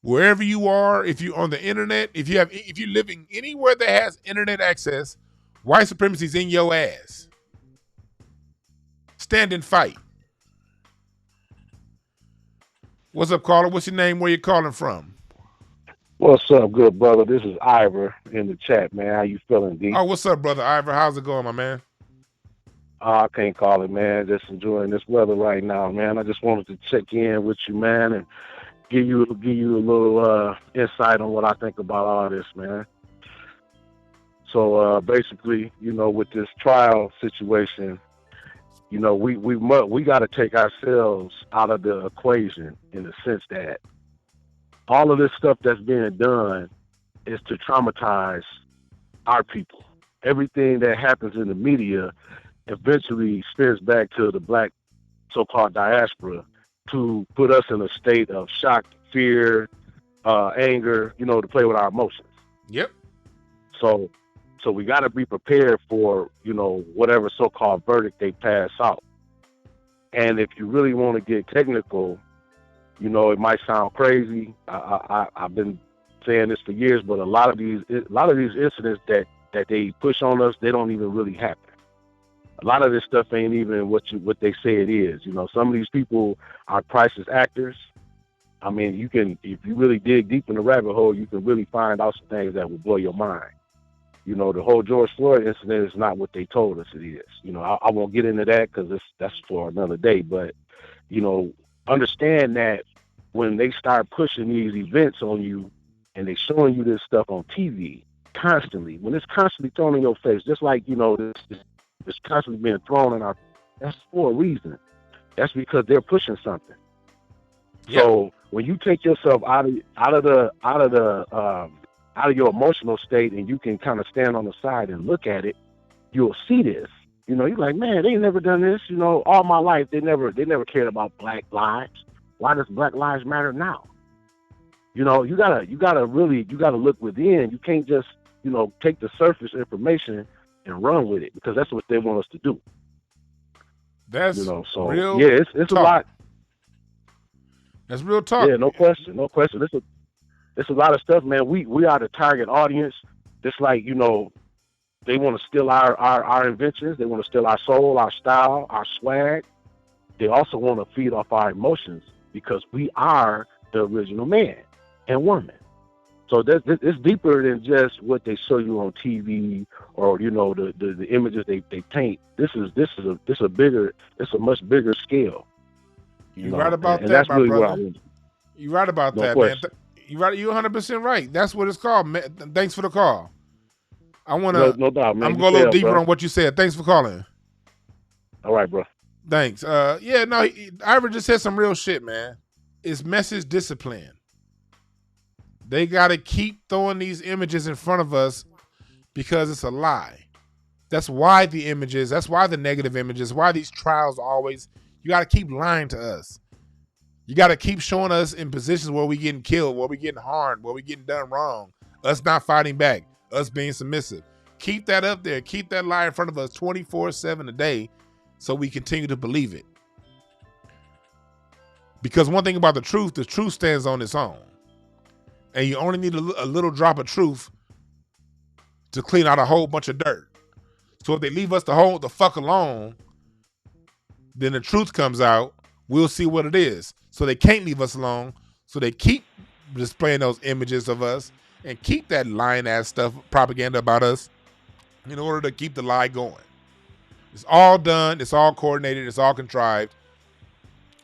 Wherever you are, if you're on the internet, if you're living anywhere that has internet access, white supremacy is in your ass. Stand and fight. What's up, caller? What's your name? Where you calling from? What's up, good brother? This is Ivor in the chat, man. How you feeling, D? Oh, what's up, brother Ivor? How's it going, my man? I can't call it, man. Just enjoying this weather right now, man. I just wanted to check in with you, man, and give you a little insight on what I think about all this, man. So basically, you know, with this trial situation, you know, we got to take ourselves out of the equation in the sense that all of this stuff that's being done is to traumatize our people. Everything that happens in the media eventually steers back to the black so-called diaspora to put us in a state of shock, fear, anger, you know, to play with our emotions. Yep. So we got to be prepared for, you know, whatever so-called verdict they pass out. And if you really want to get technical, you know, it might sound crazy. I've been saying this for years, but a lot of these incidents that they push on us, they don't even really happen. A lot of this stuff ain't even what they say it is. You know, some of these people are priceless actors. I mean, if you really dig deep in the rabbit hole, you can really find out some things that will blow your mind. You know, the whole George Floyd incident is not what they told us it is. You know, I won't get into that because that's for another day. But, you know, understand that when they start pushing these events on you and they showing you this stuff on TV constantly, when it's constantly thrown in your face, just like, you know, it's constantly being thrown in our, that's for a reason. That's because they're pushing something. Yep. So when you take yourself out of your emotional state and you can kind of stand on the side and look at it, you'll see this. You know, you're like, man, they never done this. You know, all my life they never cared about black lives. Why does Black Lives Matter now? You know, you gotta look within. You can't just, you know, take the surface information and run with it, because that's what they want us to do. That's, you know, so real. Yeah, it's a lot. That's real talk. Yeah, no question. It's a lot of stuff, man. We are the target audience. Just like, you know, they want to steal our inventions. They want to steal our soul, our style, our swag. They also want to feed off our emotions, because we are the original man and woman. So it's deeper than just what they show you on TV or, you know, the images they paint. This is a much bigger scale. You're right about that, my brother. You're right about that, man. You're right. You're 100% right. That's what it's called. Thanks for the call. I want to. No doubt, man. I'm going a little deeper on what you said. Thanks for calling. All right, bro. Thanks. Yeah, no, Ivor just said some real shit, man. It's message discipline. They got to keep throwing these images in front of us because it's a lie. That's why the images, that's why the negative images, why these trials always, you got to keep lying to us. You got to keep showing us in positions where we getting killed, where we getting harmed, where we getting done wrong, us not fighting back, us being submissive. Keep that up there. Keep that lie in front of us 24/7 a day so we continue to believe it. Because one thing about the truth stands on its own. And you only need a little drop of truth to clean out a whole bunch of dirt. So if they leave us the fuck alone, then the truth comes out. We'll see what it is. So they can't leave us alone. So they keep displaying those images of us and keep that lying ass stuff, propaganda about us, in order to keep the lie going. It's all done. It's all coordinated. It's all contrived.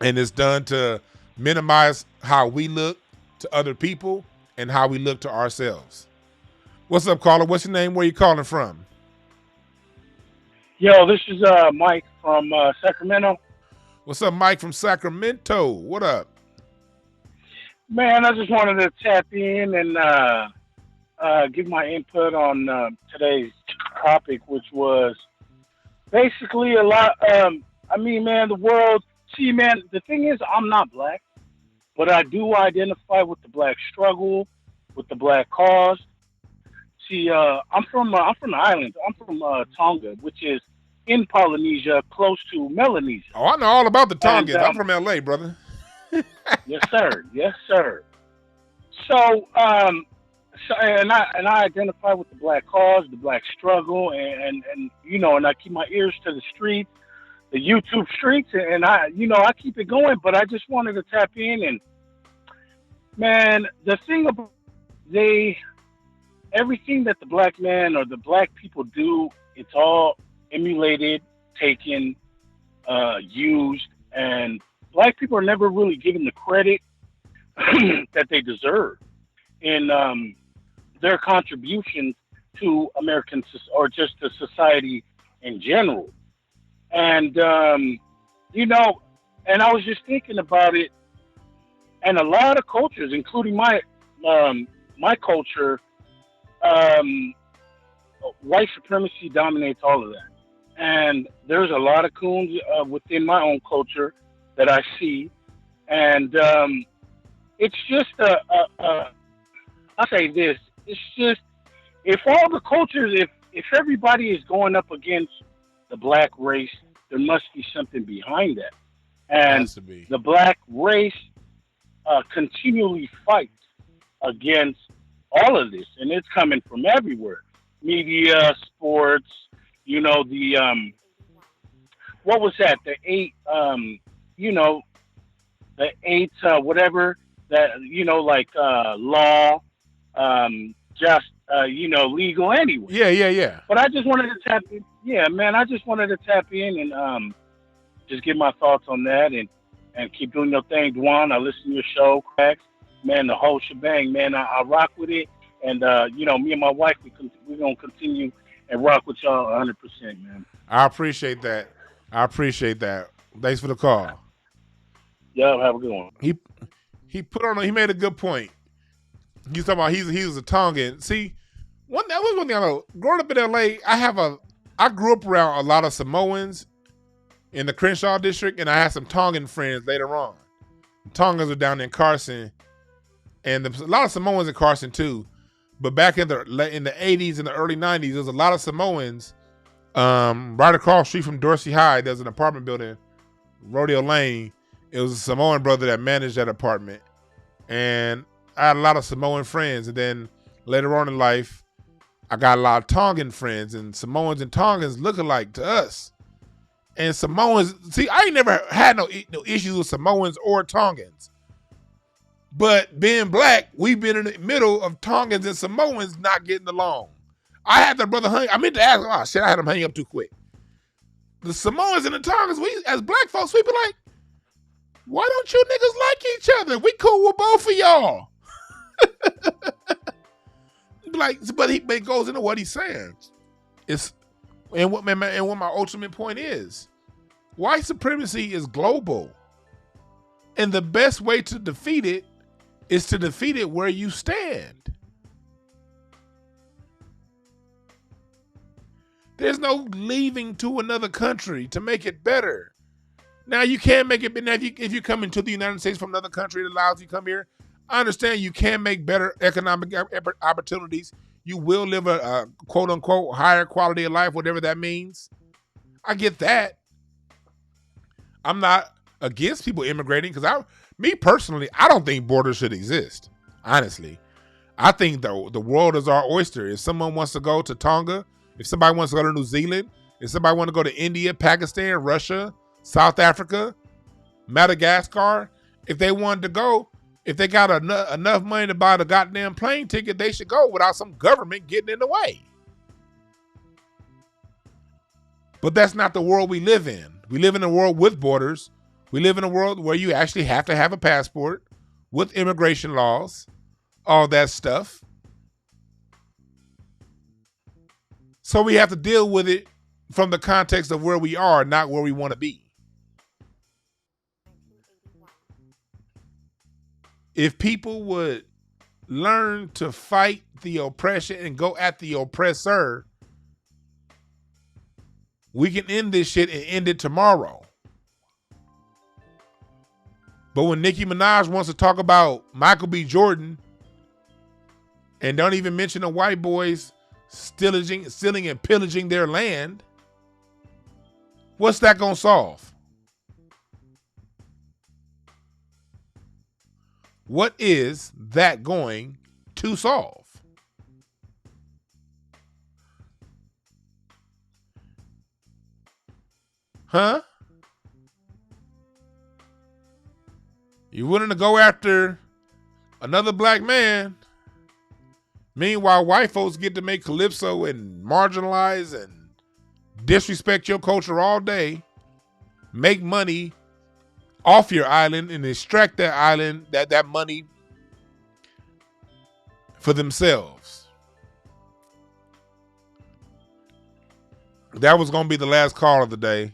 And it's done to minimize how we look to other people and how we look to ourselves. What's up, caller? What's your name? Where you calling from? Yo, this is Mike from Sacramento. What's up, Mike from Sacramento? What up? Man, I just wanted to tap in and give my input on today's topic, which was basically a lot. I mean, man, the world. See, man, the thing is, I'm not black, but I do identify with the black struggle, with the black cause. See, I'm from the island. I'm from Tonga, which is in Polynesia, close to Melanesia. Oh, I know all about the Tongans. I'm from LA, brother. Yes, sir. Yes, sir. So, and I identify with the black cause, the black struggle, and you know, and I keep my ears to the streets, the YouTube streets, and I keep it going. But I just wanted to tap in, and man, the thing about everything that the black man or the black people do, it's all emulated, taken, used, and black people are never really given the credit that they deserve in their contributions to American or just to society in general. And you know, and I was just thinking about it, and a lot of cultures, including my culture, white supremacy dominates all of that. And there's a lot of coons within my own culture that I see. And it's just I'll say this, it's just, if all the cultures, if everybody is going up against the black race, there must be something behind that. And the black race continually fights against all of this, and it's coming from everywhere. Media, sports, you know, the what was that? The eight whatever that, you know, like law, just you know, legal anyway. Yeah. But I just wanted to tap in. Yeah, man, I just wanted to tap in and just give my thoughts on that, and keep doing your thing, Dwan. I listen to your show, Cracks. Man, the whole shebang, man. I rock with it. And, you know, me and my wife, we're going to continue and rock with y'all 100%, man. I appreciate that. Thanks for the call. Yeah, have a good one. He made a good point. He's talking about he was a Tongan. See, that was one thing I know. Growing up in LA, I grew up around a lot of Samoans in the Crenshaw district, and I had some Tongan friends later on. Tongans were down in Carson, and a lot of Samoans in Carson too. But back in the 80s and the early 90s, there was a lot of Samoans right across the street from Dorsey High. There's an apartment building, Rodeo Lane. It was a Samoan brother that managed that apartment. And I had a lot of Samoan friends. And then later on in life, I got a lot of Tongan friends. And Samoans and Tongans look alike to us. And Samoans, see, I ain't never had no issues with Samoans or Tongans. But being black, we've been in the middle of Tongans and Samoans not getting along. I had the brother hang. I meant to ask him. Oh shit! I had him hang up too quick. The Samoans and the Tongans, we as black folks, we be like, why don't you niggas like each other? We cool with both of y'all. Like, but it goes into what he's saying. And what my ultimate point is, white supremacy is global, and the best way to defeat it is to defeat it where you stand. There's no leaving to another country to make it better. Now, you can make it better if you come into the United States from another country that allows you to come here. I understand you can make better economic opportunities. You will live a quote-unquote higher quality of life, whatever that means. I get that. I'm not against people immigrating because me personally, I don't think borders should exist, honestly. I think the world is our oyster. If someone wants to go to Tonga, if somebody wants to go to New Zealand, if somebody wants to go to India, Pakistan, Russia, South Africa, Madagascar, if they wanted to go, if they got enough money to buy the goddamn plane ticket, they should go without some government getting in the way. But that's not the world we live in. We live in a world with borders. We live in a world where you actually have to have a passport with immigration laws, all that stuff. So we have to deal with it from the context of where we are, not where we want to be. If people would learn to fight the oppression and go at the oppressor, we can end this shit and end it tomorrow. But when Nicki Minaj wants to talk about Michael B. Jordan and don't even mention the white boys stealing and pillaging their land, what's that gonna solve? What is that going to solve? Huh? You willing to go after another black man? Meanwhile, white folks get to make calypso and marginalize and disrespect your culture all day, make money off your island and extract that island, that money for themselves. That was going to be the last call of the day.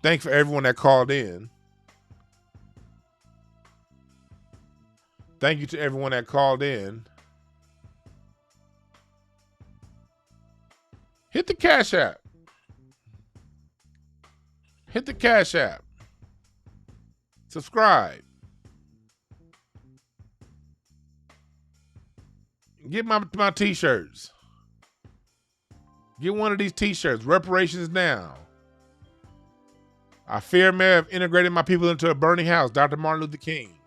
Thanks for everyone that called in. Thank you to everyone that called in. Hit the Cash App. Hit the Cash App. Subscribe. Get my t-shirts. Get one of these t-shirts. Reparations now. I fear may have integrated my people into a burning house. Dr. Martin Luther King.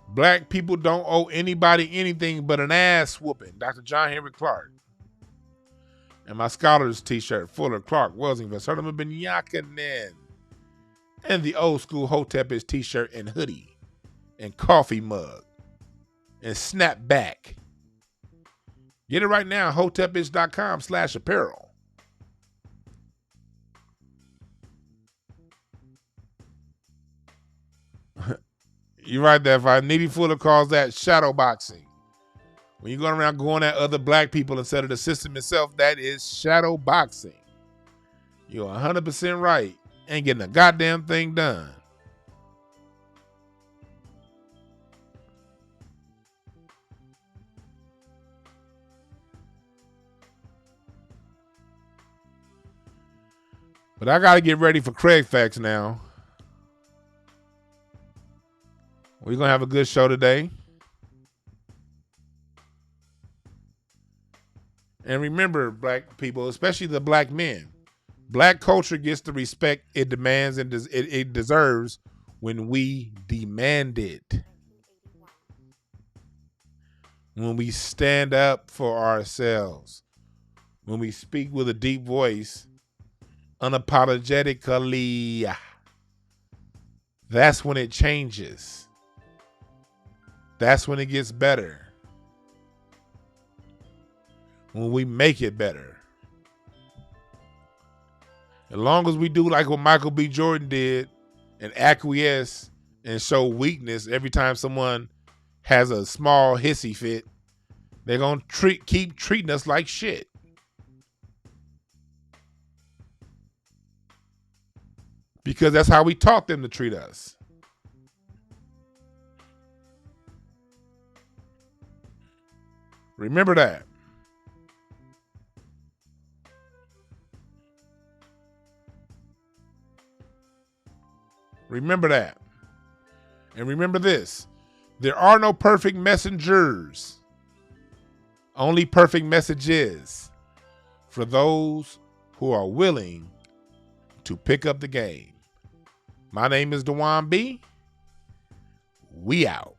Black people don't owe anybody anything but an ass whooping. Dr. John Henry Clark. And my Scholars t-shirt. Fuller, Clark, Wellsing, Serta Ben Yakanen. And the old school Hotepish t-shirt and hoodie. And coffee mug. And snapback. Get it right now. Hotepish.com/apparel. You're right there. If I Needy Fuller calls that shadow boxing. When you're going around going at other black people instead of the system itself, that is shadow boxing. You're 100% right. Ain't getting a goddamn thing done. But I got to get ready for Craig Facts now. We're going to have a good show today. And remember, black people, especially the black men, black culture gets the respect it demands and it deserves when we demand it. When we stand up for ourselves. When we speak with a deep voice, unapologetically. That's when it changes. That's when it gets better. When we make it better. As long as we do like what Michael B. Jordan did and acquiesce and show weakness every time someone has a small hissy fit, they're going to keep treating us like shit. Because that's how we taught them to treat us. Remember that. Remember that. And remember this. There are no perfect messengers. Only perfect messages for those who are willing to pick up the game. My name is Dwan B. We out.